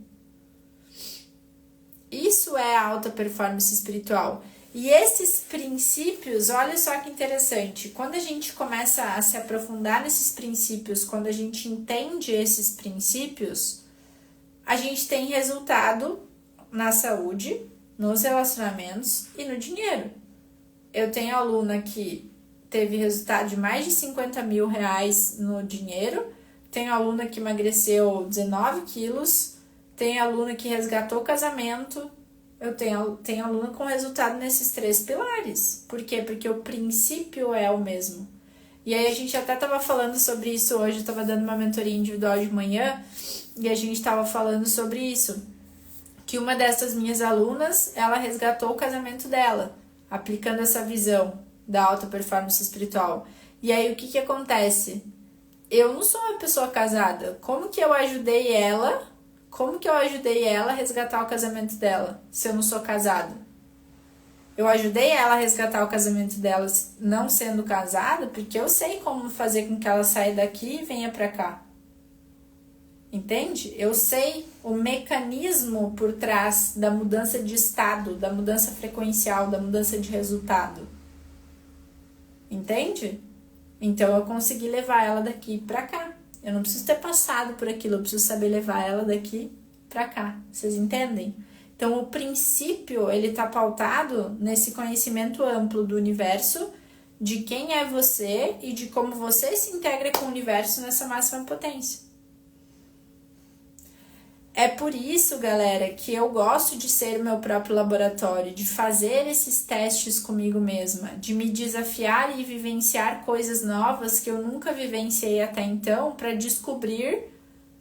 Isso é a alta performance espiritual. E esses princípios, olha só que interessante, quando a gente começa a se aprofundar nesses princípios, quando a gente entende esses princípios, a gente tem resultado na saúde, nos relacionamentos e no dinheiro. Eu tenho aluna que teve resultado de mais de 50 mil reais no dinheiro, tenho aluna que emagreceu 19 quilos, tenho aluna que resgatou o casamento, eu tenho aluna com resultado nesses 3 pilares. Por quê? Porque o princípio é o mesmo. E aí a gente até estava falando sobre isso hoje, eu estava dando uma mentoria individual de manhã, e a gente estava falando sobre isso, que uma dessas minhas alunas, ela resgatou o casamento dela, aplicando essa visão da alta performance espiritual. E aí o que acontece? Eu não sou uma pessoa casada, como que eu ajudei ela a resgatar o casamento dela, se eu não sou casada? Eu ajudei ela a resgatar o casamento dela não sendo casada, porque eu sei como fazer com que ela saia daqui e venha pra cá. Entende? Eu sei o mecanismo por trás da mudança de estado, da mudança frequencial, da mudança de resultado. Entende? Então eu consegui levar ela daqui pra cá. Eu não preciso ter passado por aquilo, eu preciso saber levar ela daqui pra cá. Vocês entendem? Então o princípio, ele tá pautado nesse conhecimento amplo do universo, de quem é você e de como você se integra com o universo nessa máxima potência. É por isso, galera, que eu gosto de ser o meu próprio laboratório, de fazer esses testes comigo mesma, de me desafiar e vivenciar coisas novas que eu nunca vivenciei até então, para descobrir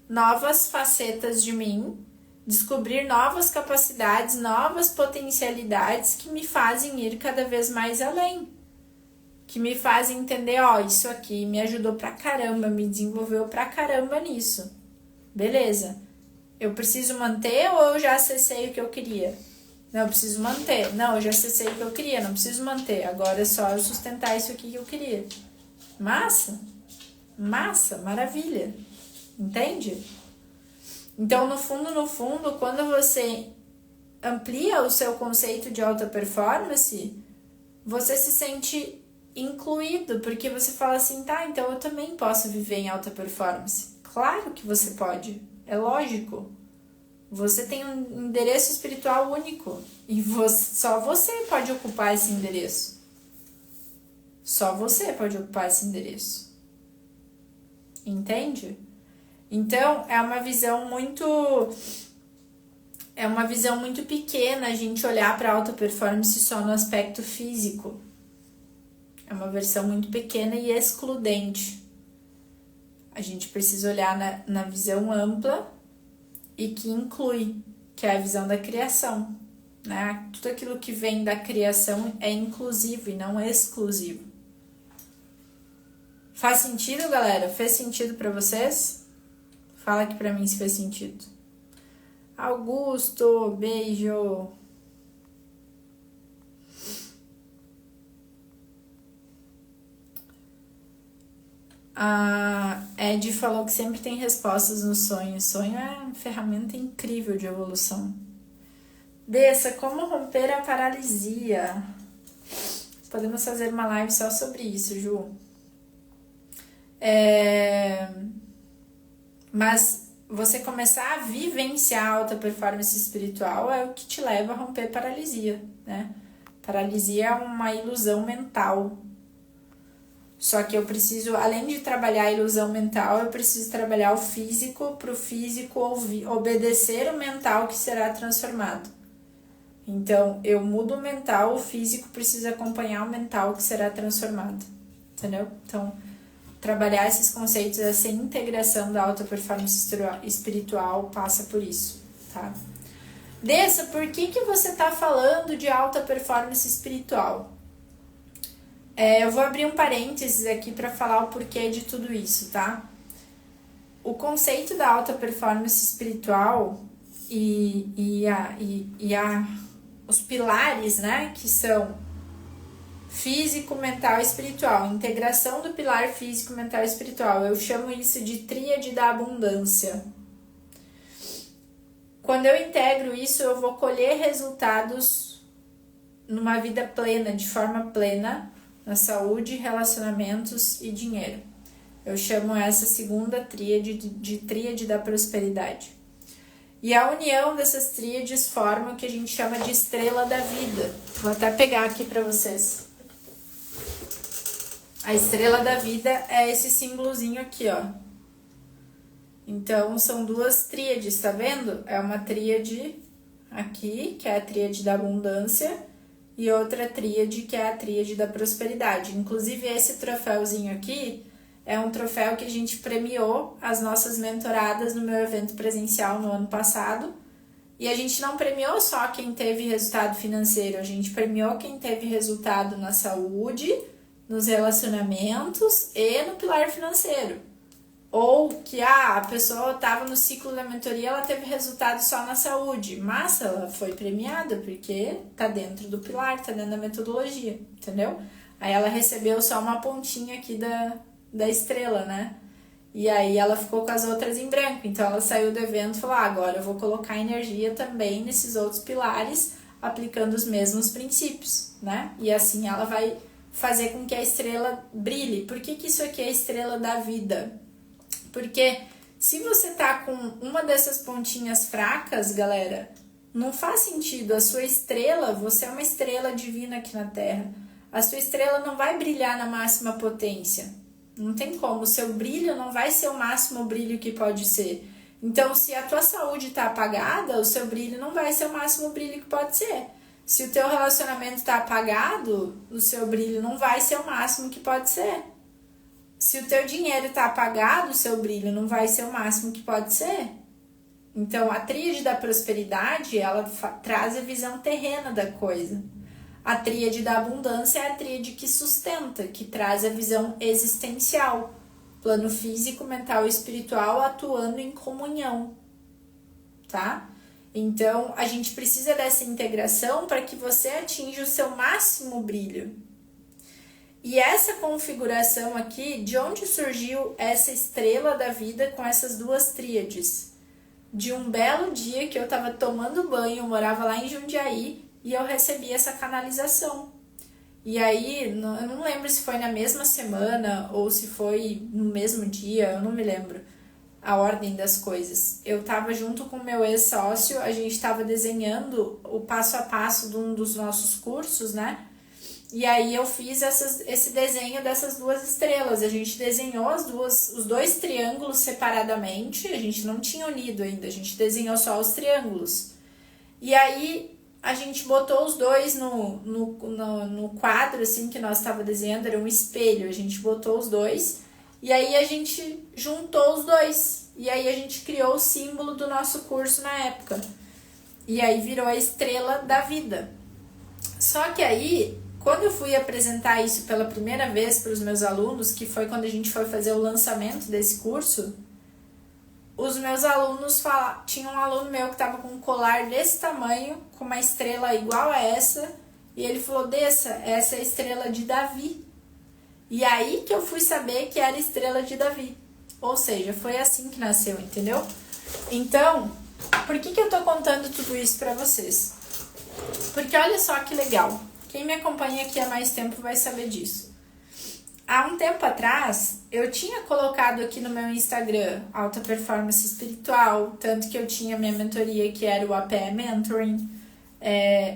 novas facetas de mim, descobrir novas capacidades, novas potencialidades que me fazem ir cada vez mais além, que me fazem entender, isso aqui me ajudou pra caramba, me desenvolveu pra caramba nisso. Beleza. Eu preciso manter ou eu já acessei o que eu queria? Não, eu preciso manter. Não, eu já acessei o que eu queria, não preciso manter. Agora é só eu sustentar isso aqui que eu queria. Massa? Massa, maravilha. Entende? Então, no fundo, quando você amplia o seu conceito de alta performance, você se sente incluído, porque você fala assim, tá, então eu também posso viver em alta performance. Claro que você pode. É lógico, você tem um endereço espiritual único e só você pode ocupar esse endereço. Só você pode ocupar esse endereço. Entende? Então, é uma visão muito pequena a gente olhar para a alta performance só no aspecto físico. É uma versão muito pequena e excludente. A gente precisa olhar na visão ampla e que inclui, que é a visão da criação, né? Tudo aquilo que vem da criação é inclusivo e não exclusivo. Faz sentido, galera? Fez sentido pra vocês? Fala aqui pra mim se fez sentido. Augusto, beijo! A Ed falou que sempre tem respostas no sonho. O sonho é uma ferramenta incrível de evolução. Dessa, como romper a paralisia? Podemos fazer uma live só sobre isso, Ju. Mas você começar a vivenciar a alta performance espiritual é o que te leva a romper paralisia, né? Paralisia é uma ilusão mental. Só que eu preciso, além de trabalhar a ilusão mental, eu preciso trabalhar o físico, para o físico obedecer o mental que será transformado. Então, eu mudo o mental, o físico precisa acompanhar o mental que será transformado. Entendeu? Então, trabalhar esses conceitos, essa integração da alta performance espiritual passa por isso, tá? Dessa, por que você está falando de alta performance espiritual? Eu vou abrir um parênteses aqui para falar o porquê de tudo isso, tá? O conceito da alta performance espiritual os pilares, né, que são físico, mental e espiritual, integração do pilar físico, mental e espiritual, eu chamo isso de tríade da abundância. Quando eu integro isso, eu vou colher resultados numa vida plena, de forma plena, na saúde, relacionamentos e dinheiro. Eu chamo essa segunda tríade de tríade da prosperidade. E a união dessas tríades forma o que a gente chama de estrela da vida. Vou até pegar aqui para vocês. A estrela da vida é esse símbolozinho aqui, ó. Então, são duas tríades, tá vendo? É uma tríade aqui, que é a tríade da abundância, e outra tríade, que é a tríade da prosperidade. Inclusive, esse troféuzinho aqui é um troféu que a gente premiou as nossas mentoradas no meu evento presencial no ano passado. E a gente não premiou só quem teve resultado financeiro, a gente premiou quem teve resultado na saúde, nos relacionamentos e no pilar financeiro. Ou que a pessoa estava no ciclo da mentoria, ela teve resultado só na saúde, mas ela foi premiada porque tá dentro do pilar, tá dentro da metodologia, entendeu? Aí ela recebeu só uma pontinha aqui da estrela, né? E aí ela ficou com as outras em branco. Então ela saiu do evento e falou, agora eu vou colocar energia também nesses outros pilares, aplicando os mesmos princípios, né? E assim ela vai fazer com que a estrela brilhe. Por que isso aqui é a estrela da vida? Porque se você tá com uma dessas pontinhas fracas, galera, não faz sentido. A sua estrela, você é uma estrela divina aqui na Terra. A sua estrela não vai brilhar na máxima potência. Não tem como. O seu brilho não vai ser o máximo brilho que pode ser. Então, se a tua saúde tá apagada, o seu brilho não vai ser o máximo brilho que pode ser. Se o teu relacionamento tá apagado, o seu brilho não vai ser o máximo que pode ser. Se o teu dinheiro tá apagado, o seu brilho não vai ser o máximo que pode ser. Então, a tríade da prosperidade, ela traz a visão terrena da coisa. A tríade da abundância é a tríade que sustenta, que traz a visão existencial. Plano físico, mental e espiritual atuando em comunhão, tá? Então, a gente precisa dessa integração para que você atinja o seu máximo brilho. E essa configuração aqui, de onde surgiu essa estrela da vida com essas duas tríades? De um belo dia que eu estava tomando banho, eu morava lá em Jundiaí, e eu recebi essa canalização. E aí, eu não lembro se foi na mesma semana ou se foi no mesmo dia, eu não me lembro a ordem das coisas. Eu estava junto com o meu ex-sócio, a gente estava desenhando o passo a passo de um dos nossos cursos, né? E aí eu fiz esse desenho dessas duas estrelas. A gente desenhou os dois triângulos separadamente, a gente não tinha unido ainda, a gente desenhou só os triângulos. E aí a gente botou os dois no quadro assim que nós estava desenhando, era um espelho, a gente botou os dois e aí a gente juntou os dois. E aí a gente criou o símbolo do nosso curso na época. E aí virou a estrela da vida. Só que aí, quando eu fui apresentar isso pela primeira vez para os meus alunos, que foi quando a gente foi fazer o lançamento desse curso, os meus alunos tinha um aluno meu que estava com um colar desse tamanho, com uma estrela igual a essa, e ele falou, essa é a estrela de Davi. E aí que eu fui saber que era a estrela de Davi. Ou seja, foi assim que nasceu, entendeu? Então, por que eu tô contando tudo isso para vocês? Porque olha só que legal. Quem me acompanha aqui há mais tempo vai saber disso. Há um tempo atrás, eu tinha colocado aqui no meu Instagram Alta Performance Espiritual, tanto que eu tinha minha mentoria que era o APE Mentoring,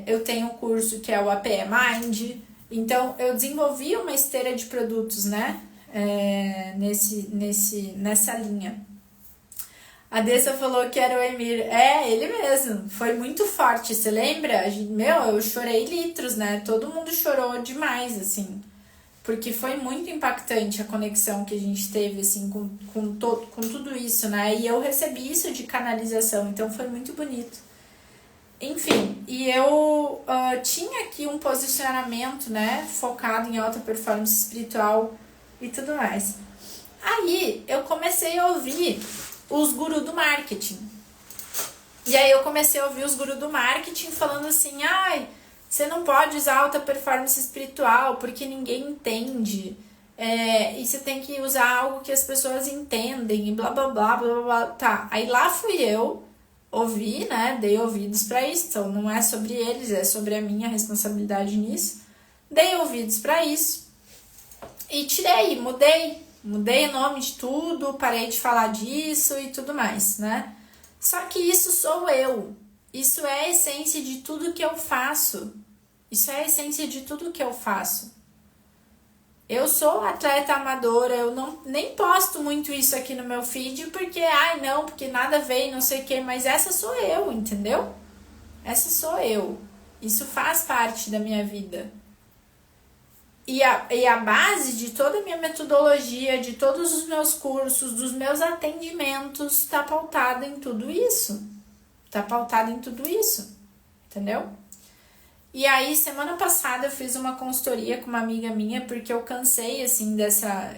eu tenho um curso que é o APE Mind, então eu desenvolvi uma esteira de produtos, né, nessa linha. A Dessa falou que era o Emir. É, ele mesmo. Foi muito forte, você lembra? Eu chorei litros, né? Todo mundo chorou demais, assim. porque foi muito impactante a conexão que a gente teve, assim, com tudo isso, né? E eu recebi isso de canalização, então foi muito bonito. Enfim, e eu tinha aqui um posicionamento, né, focado em alta performance espiritual e tudo mais. Aí eu comecei a ouvir os gurus do marketing. E aí eu comecei a ouvir os gurus do marketing falando assim, ai, você não pode usar alta performance espiritual porque ninguém entende. E você tem que usar algo que as pessoas entendem e blá blá blá blá blá. Tá, aí lá fui eu, ouvi, né, dei ouvidos para isso, então não é sobre eles, é sobre a minha responsabilidade nisso. Dei ouvidos para isso e tirei, mudei o nome de tudo, parei de falar disso e tudo mais, né? Só que isso sou eu. Isso é a essência de tudo que eu faço. Isso é a essência de tudo que eu faço. Eu sou atleta amadora, eu nem posto muito isso aqui no meu feed porque, porque nada veio, não sei o que, mas essa sou eu, entendeu? Essa sou eu. Isso faz parte da minha vida. E a base de toda a minha metodologia, de todos os meus cursos, dos meus atendimentos, está pautada em tudo isso. Está pautada em tudo isso, entendeu? E aí, semana passada, eu fiz uma consultoria com uma amiga minha, porque eu cansei, assim, dessa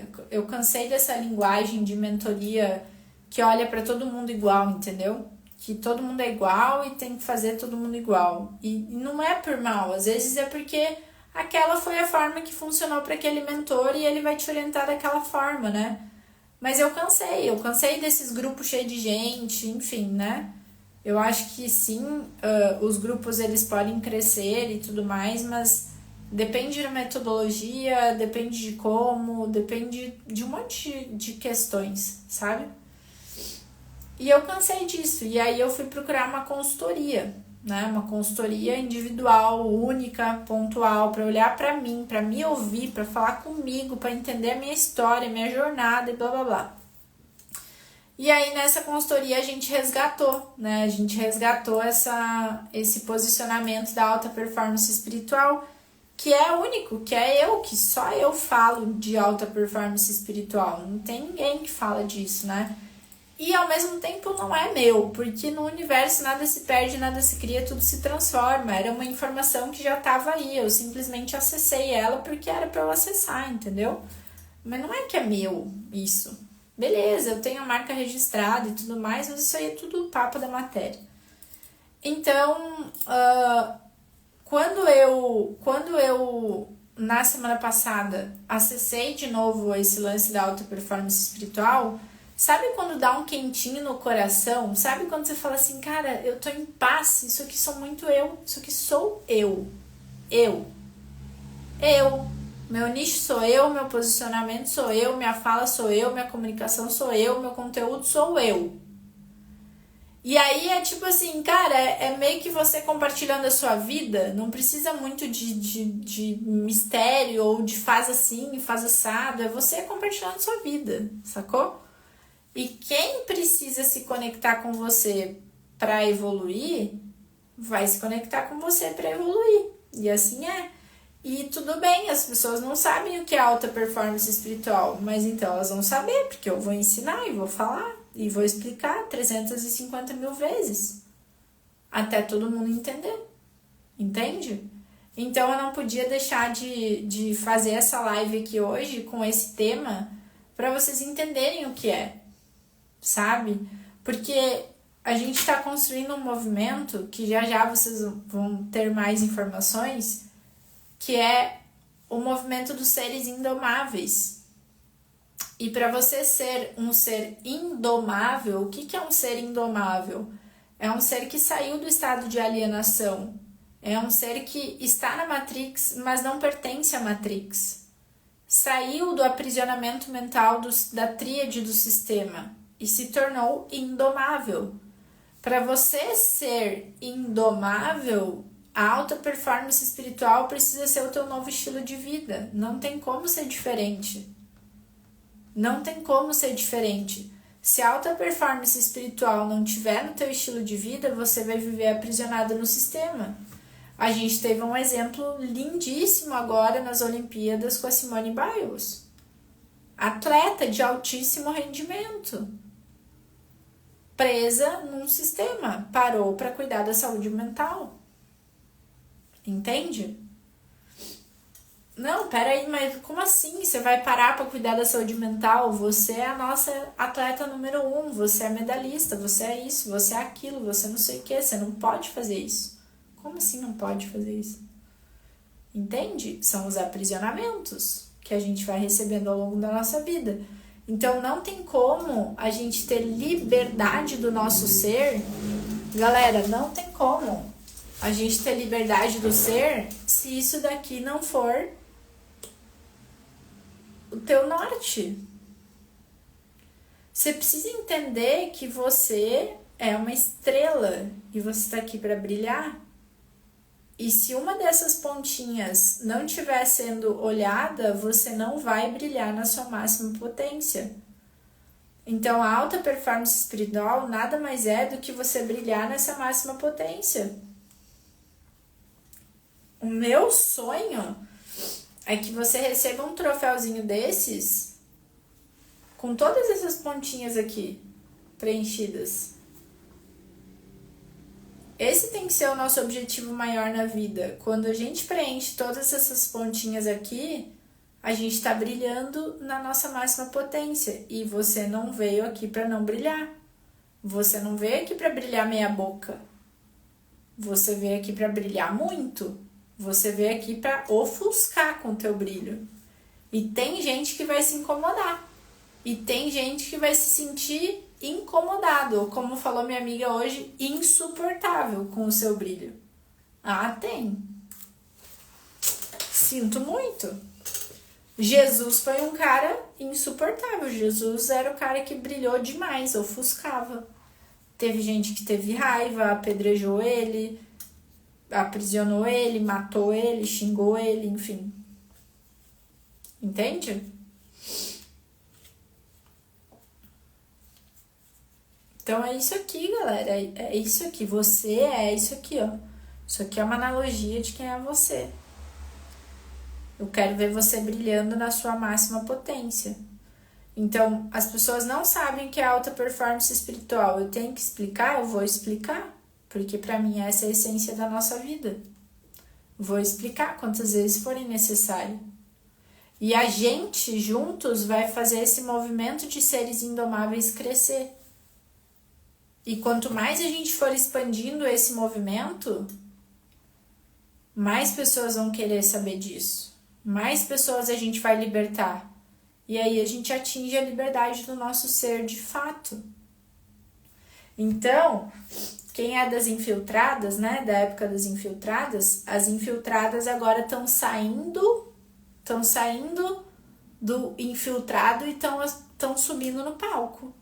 linguagem de mentoria que olha para todo mundo igual, entendeu? Que todo mundo é igual e tem que fazer todo mundo igual. E não é por mal, às vezes é porque aquela foi a forma que funcionou para aquele mentor e ele vai te orientar daquela forma, né? Mas eu cansei desses grupos cheios de gente, enfim, né? Eu acho que sim, os grupos eles podem crescer e tudo mais, mas depende da metodologia, depende de como, depende de um monte de questões, sabe? E eu cansei disso, e aí eu fui procurar uma consultoria, né? Uma consultoria individual, única, pontual, para olhar para mim, para me ouvir, para falar comigo, para entender a minha história, a minha jornada e blá blá blá. E aí nessa consultoria a gente resgatou, né? A gente resgatou esse posicionamento da alta performance espiritual, que é único, que só eu falo de alta performance espiritual. Não tem ninguém que fala disso, né? E ao mesmo tempo não é meu, porque no universo nada se perde, nada se cria, tudo se transforma. Era uma informação que já estava aí, eu simplesmente acessei ela porque era para eu acessar, entendeu? Mas não é que é meu isso. Beleza, eu tenho a marca registrada e tudo mais, mas isso aí é tudo papo da matéria. Então, quando eu na semana passada acessei de novo esse lance da alta performance espiritual, sabe quando dá um quentinho no coração? Sabe quando você fala assim, cara, eu tô em paz, isso aqui sou muito eu, isso aqui sou eu. Meu nicho sou eu, meu posicionamento sou eu, minha fala sou eu, minha comunicação sou eu, meu conteúdo sou eu. E aí é tipo assim, cara, é meio que você compartilhando a sua vida, não precisa muito de mistério ou de faz assim, faz assado, é você compartilhando a sua vida, sacou? E quem precisa se conectar com você para evoluir, vai se conectar com você para evoluir. E assim é. E tudo bem, as pessoas não sabem o que é alta performance espiritual, mas então elas vão saber, porque eu vou ensinar e vou falar e vou explicar 350 mil vezes, até todo mundo entender, entende? Então eu não podia deixar de fazer essa live aqui hoje com esse tema para vocês entenderem o que é, sabe? Porque a gente está construindo um movimento que já vocês vão ter mais informações, que é o movimento dos seres indomáveis. E para você ser um ser indomável, o que é um ser indomável? É um ser que saiu do estado de alienação. É um ser que está na Matrix, mas não pertence à Matrix. Saiu do aprisionamento mental da tríade do sistema e se tornou indomável. Para você ser indomável, a alta performance espiritual precisa ser o teu novo estilo de vida. Não tem como ser diferente. Não tem como ser diferente. Se a alta performance espiritual não tiver no teu estilo de vida, você vai viver aprisionado no sistema. A gente teve um exemplo lindíssimo agora nas Olimpíadas com a Simone Biles. Atleta de altíssimo rendimento. Presa num sistema. Parou para cuidar da saúde mental. Entende? Não, peraí, mas como assim? Você vai parar para cuidar da saúde mental? Você é a nossa atleta número 1, você é medalhista, você é isso, você é aquilo, você não sei o que, você não pode fazer isso. Como assim não pode fazer isso? Entende? São os aprisionamentos que a gente vai recebendo ao longo da nossa vida. Então não tem como a gente ter liberdade do nosso ser. Galera, não tem como a gente ter liberdade do ser se isso daqui não for o teu norte. Você precisa entender que você é uma estrela e você está aqui para brilhar. E se uma dessas pontinhas não estiver sendo olhada, você não vai brilhar na sua máxima potência. Então, a alta performance espiritual nada mais é do que você brilhar nessa máxima potência. O meu sonho é que você receba um troféuzinho desses com todas essas pontinhas aqui preenchidas. Esse tem que ser o nosso objetivo maior na vida. Quando a gente preenche todas essas pontinhas aqui, a gente está brilhando na nossa máxima potência. E você não veio aqui para não brilhar. Você não veio aqui para brilhar meia boca. Você veio aqui para brilhar muito. Você veio aqui para ofuscar com o teu brilho. E tem gente que vai se incomodar. E tem gente que vai se sentir incomodado, ou como falou minha amiga hoje, insuportável com o seu brilho. Ah, tem. Sinto muito. Jesus foi um cara insuportável. Jesus era o cara que brilhou demais, ofuscava. Teve gente que teve raiva, apedrejou ele, aprisionou ele, matou ele, xingou ele, enfim. Entende? Então é isso aqui, galera. É isso aqui. Você é isso aqui, ó. Isso aqui é uma analogia de quem é você. Eu quero ver você brilhando na sua máxima potência. Então, as pessoas não sabem o que é alta performance espiritual. Eu tenho que explicar? Eu vou explicar. Porque pra mim essa é a essência da nossa vida. Vou explicar quantas vezes forem necessário. E a gente, juntos, vai fazer esse movimento de seres indomáveis crescer. E quanto mais a gente for expandindo esse movimento, mais pessoas vão querer saber disso. Mais pessoas a gente vai libertar. E aí a gente atinge a liberdade do nosso ser de fato. Então, quem é das infiltradas, né? Da época das infiltradas, as infiltradas agora estão saindo do infiltrado e estão subindo no palco.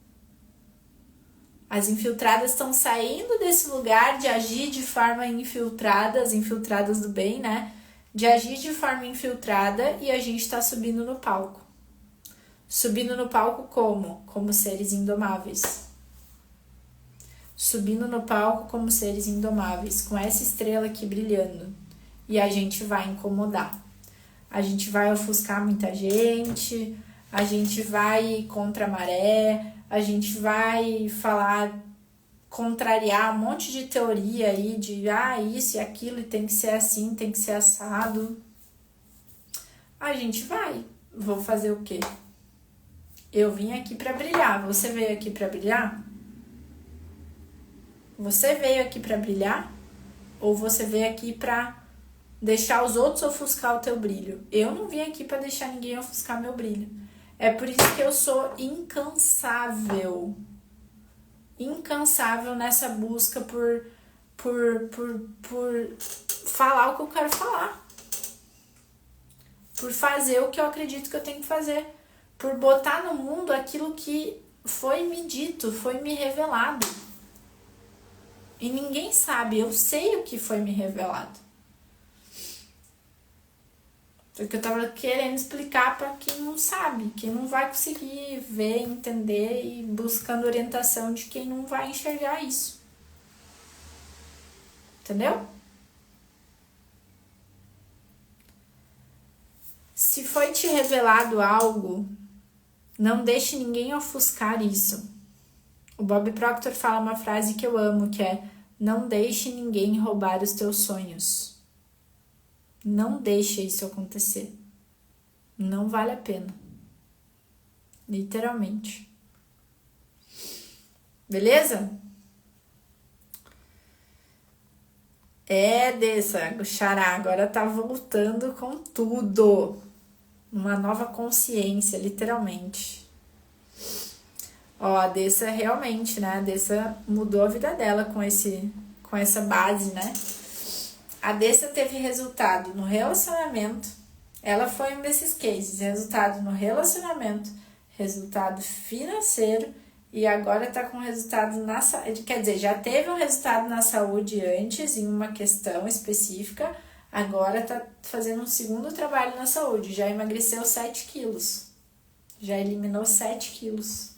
As infiltradas estão saindo desse lugar de agir de forma infiltrada, as infiltradas do bem, né? De agir de forma infiltrada e a gente está subindo no palco. Subindo no palco como? Como seres indomáveis. Subindo no palco como seres indomáveis, com essa estrela aqui brilhando. E a gente vai incomodar. A gente vai ofuscar muita gente, a gente vai contra a maré, a gente vai falar, contrariar um monte de teoria aí de isso e aquilo, e tem que ser assim, tem que ser assado. A gente vai. Vou fazer o quê? Eu vim aqui para brilhar. Você veio aqui para brilhar? Você veio aqui para brilhar? Ou você veio aqui para deixar os outros ofuscar o teu brilho? Eu não vim aqui para deixar ninguém ofuscar meu brilho. É por isso que eu sou incansável nessa busca por falar o que eu quero falar. Por fazer o que eu acredito que eu tenho que fazer. Por botar no mundo aquilo que foi me dito, foi me revelado. E ninguém sabe, eu sei o que foi me revelado. Porque eu tava querendo explicar para quem não sabe, quem não vai conseguir ver, entender e buscando orientação de quem não vai enxergar isso. Entendeu? Se foi te revelado algo, não deixe ninguém ofuscar isso. O Bob Proctor fala uma frase que eu amo, que é: não deixe ninguém roubar os teus sonhos. Não deixe isso acontecer. Não vale a pena. Literalmente. Beleza? Dessa, Xará, agora tá voltando com tudo. Uma nova consciência, literalmente. Ó, a Dessa realmente, né? A Dessa mudou a vida dela com essa base, né? A Dessa teve resultado no relacionamento. Ela foi um desses cases. Resultado no relacionamento, resultado financeiro e agora tá com resultado na saúde. Quer dizer, já teve um resultado na saúde antes, em uma questão específica. Agora tá fazendo um segundo trabalho na saúde. Já emagreceu 7 quilos. Já eliminou 7 quilos.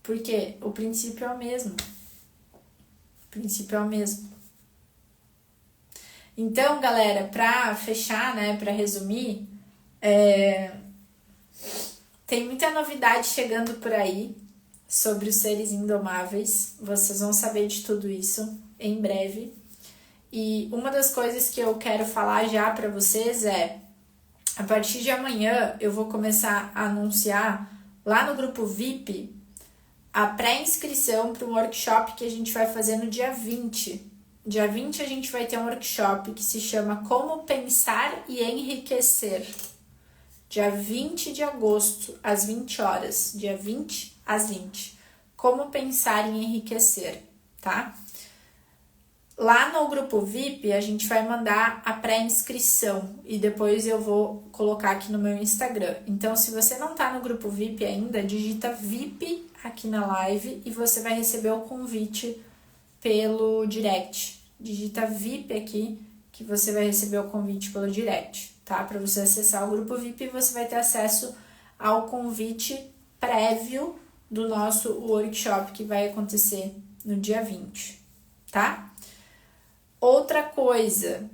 Por quê? O princípio é o mesmo. O princípio é o mesmo. Então, galera, pra fechar, né, pra resumir, tem muita novidade chegando por aí sobre os seres indomáveis. Vocês vão saber de tudo isso em breve. E uma das coisas que eu quero falar já pra vocês é: a partir de amanhã eu vou começar a anunciar lá no grupo VIP a pré-inscrição para um workshop que a gente vai fazer no dia 20. Dia 20 a gente vai ter um workshop que se chama Como Pensar e Enriquecer. Dia 20 de agosto, às 20 horas. Dia 20 às 20. Como Pensar em Enriquecer, tá? Lá no grupo VIP, a gente vai mandar a pré-inscrição e depois eu vou colocar aqui no meu Instagram. Então, se você não tá no grupo VIP ainda, digita VIP aqui na live e você vai receber o convite pelo direct. Digita VIP aqui que você vai receber o convite pelo direct, tá? Para você acessar o grupo VIP, você vai ter acesso ao convite prévio do nosso workshop que vai acontecer no dia 20, tá? Outra coisa,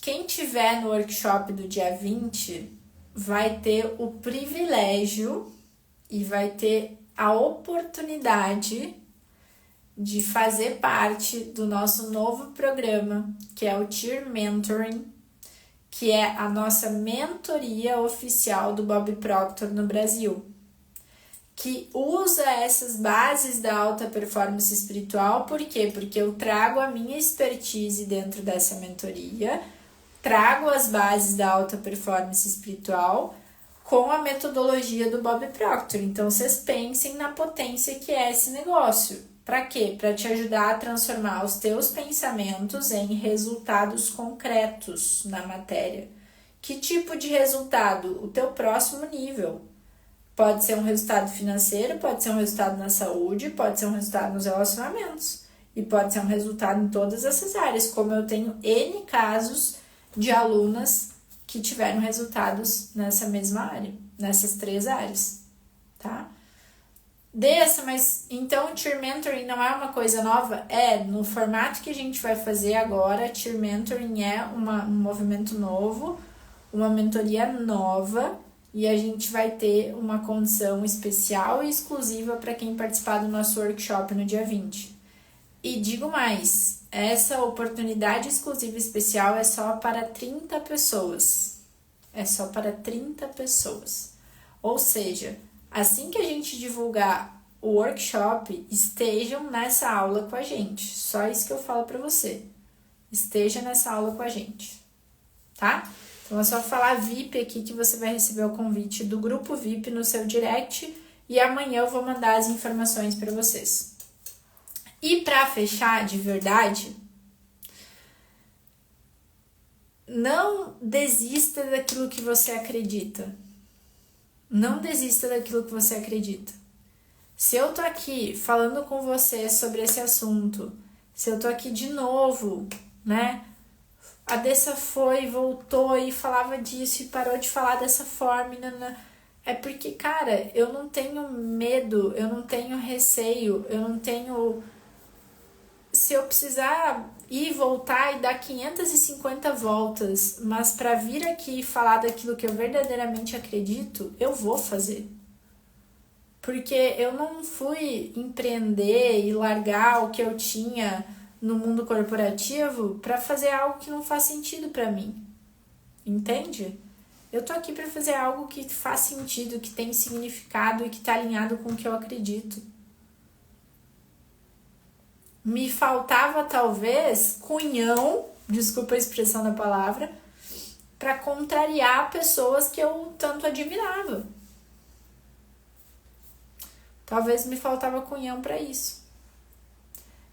quem tiver no workshop do dia 20 vai ter o privilégio e vai ter a oportunidade de fazer parte do nosso novo programa, que é o Tier Mentoring, que é a nossa mentoria oficial do Bob Proctor no Brasil, que usa essas bases da alta performance espiritual. Por quê? Porque eu trago a minha expertise dentro dessa mentoria, trago as bases da alta performance espiritual com a metodologia do Bob Proctor. Então, vocês pensem na potência que é esse negócio. Para quê? Para te ajudar a transformar os teus pensamentos em resultados concretos na matéria. Que tipo de resultado? O teu próximo nível. Pode ser um resultado financeiro, pode ser um resultado na saúde, pode ser um resultado nos relacionamentos. E pode ser um resultado em todas essas áreas, como eu tenho N casos de alunas que tiveram resultados nessa mesma área, nessas 3 áreas, tá? Mas então o Tier Mentoring não é uma coisa nova? No formato que a gente vai fazer agora, Tier Mentoring é um movimento novo, uma mentoria nova, e a gente vai ter uma condição especial e exclusiva para quem participar do nosso workshop no dia 20. E digo mais, essa oportunidade exclusiva especial é só para 30 pessoas. É só para 30 pessoas. Ou seja, assim que a gente divulgar o workshop, estejam nessa aula com a gente. Só isso que eu falo para você. Esteja nessa aula com a gente, tá? Então é só falar VIP aqui que você vai receber o convite do grupo VIP no seu direct e amanhã eu vou mandar as informações para vocês. E para fechar de verdade, não desista daquilo que você acredita. Não desista daquilo que você acredita. Se eu tô aqui falando com você sobre esse assunto, se eu tô aqui de novo, né? A Dessa foi, voltou e falava disso e parou de falar dessa forma. É porque, cara, eu não tenho medo, eu não tenho receio, eu não tenho se eu precisar ir, voltar e dar 550 voltas, mas para vir aqui e falar daquilo que eu verdadeiramente acredito, eu vou fazer. Porque eu não fui empreender e largar o que eu tinha no mundo corporativo para fazer algo que não faz sentido para mim. Entende? Eu tô aqui para fazer algo que faz sentido, que tem significado e que tá alinhado com o que eu acredito. Me faltava talvez cunhão, desculpa a expressão da palavra, para contrariar pessoas que eu tanto admirava. Talvez me faltava cunhão para isso.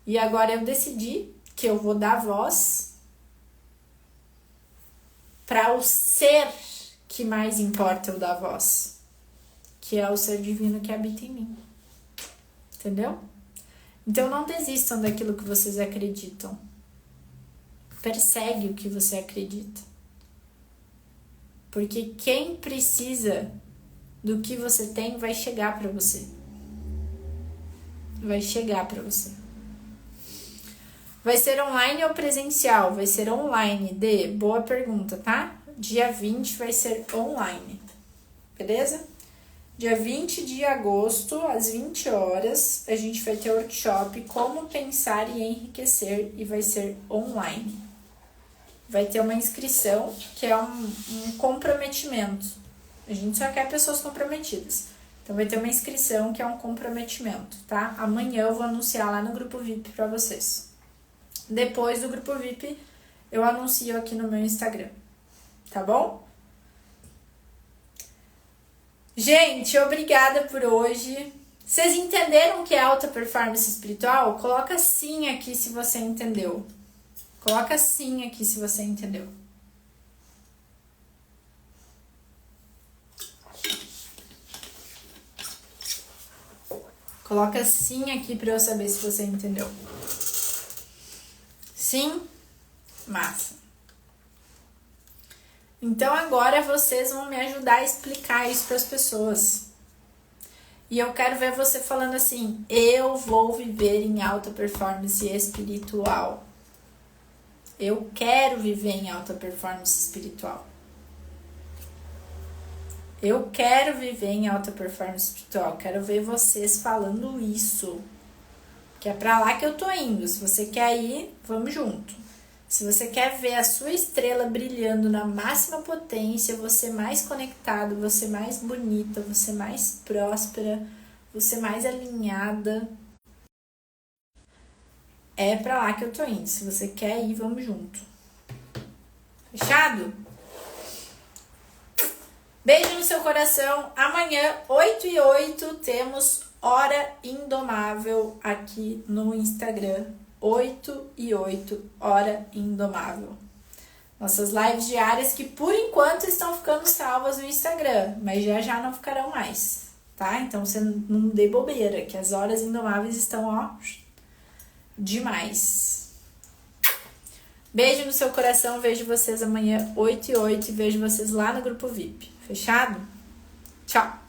E agora eu decidi que eu vou dar voz para o ser que mais importa eu dar voz, que é o ser divino que habita em mim. Entendeu? Então não desistam daquilo que vocês acreditam. Persegue o que você acredita. Porque quem precisa do que você tem vai chegar para você. Vai chegar para você. Vai ser online ou presencial? Vai ser online, boa pergunta, tá? Dia 20 vai ser online. Beleza? Dia 20 de agosto, às 20 horas, a gente vai ter workshop Como Pensar e Enriquecer e vai ser online. Vai ter uma inscrição, que é um comprometimento. A gente só quer pessoas comprometidas. Então vai ter uma inscrição que é um comprometimento, tá? Amanhã eu vou anunciar lá no grupo VIP pra vocês. Depois do grupo VIP, eu anuncio aqui no meu Instagram. Tá bom? Gente, obrigada por hoje. Vocês entenderam o que é alta performance espiritual? Coloca sim aqui se você entendeu. Coloca sim aqui se você entendeu. Coloca sim aqui para eu saber se você entendeu. Sim? Massa. Então agora vocês vão me ajudar a explicar isso para as pessoas. E eu quero ver você falando assim: eu vou viver em alta performance espiritual. Eu quero viver em alta performance espiritual. Eu quero viver em alta performance espiritual. Quero ver vocês falando isso. Que é pra lá que eu tô indo. Se você quer ir, vamos junto. Se você quer ver a sua estrela brilhando na máxima potência, você mais conectado, você mais bonita, você mais próspera, você mais alinhada, é pra lá que eu tô indo. Se você quer ir, vamos junto. Fechado? Beijo no seu coração. Amanhã, 8h08, temos Hora Indomável aqui no Instagram. 8h08, Hora Indomável. Nossas lives diárias que por enquanto estão ficando salvas no Instagram, mas já não ficarão mais, tá? Então você não dê bobeira, que as Horas Indomáveis estão, ó, demais. Beijo no seu coração, vejo vocês amanhã 8h08 e vejo vocês lá no grupo VIP. Fechado? Tchau!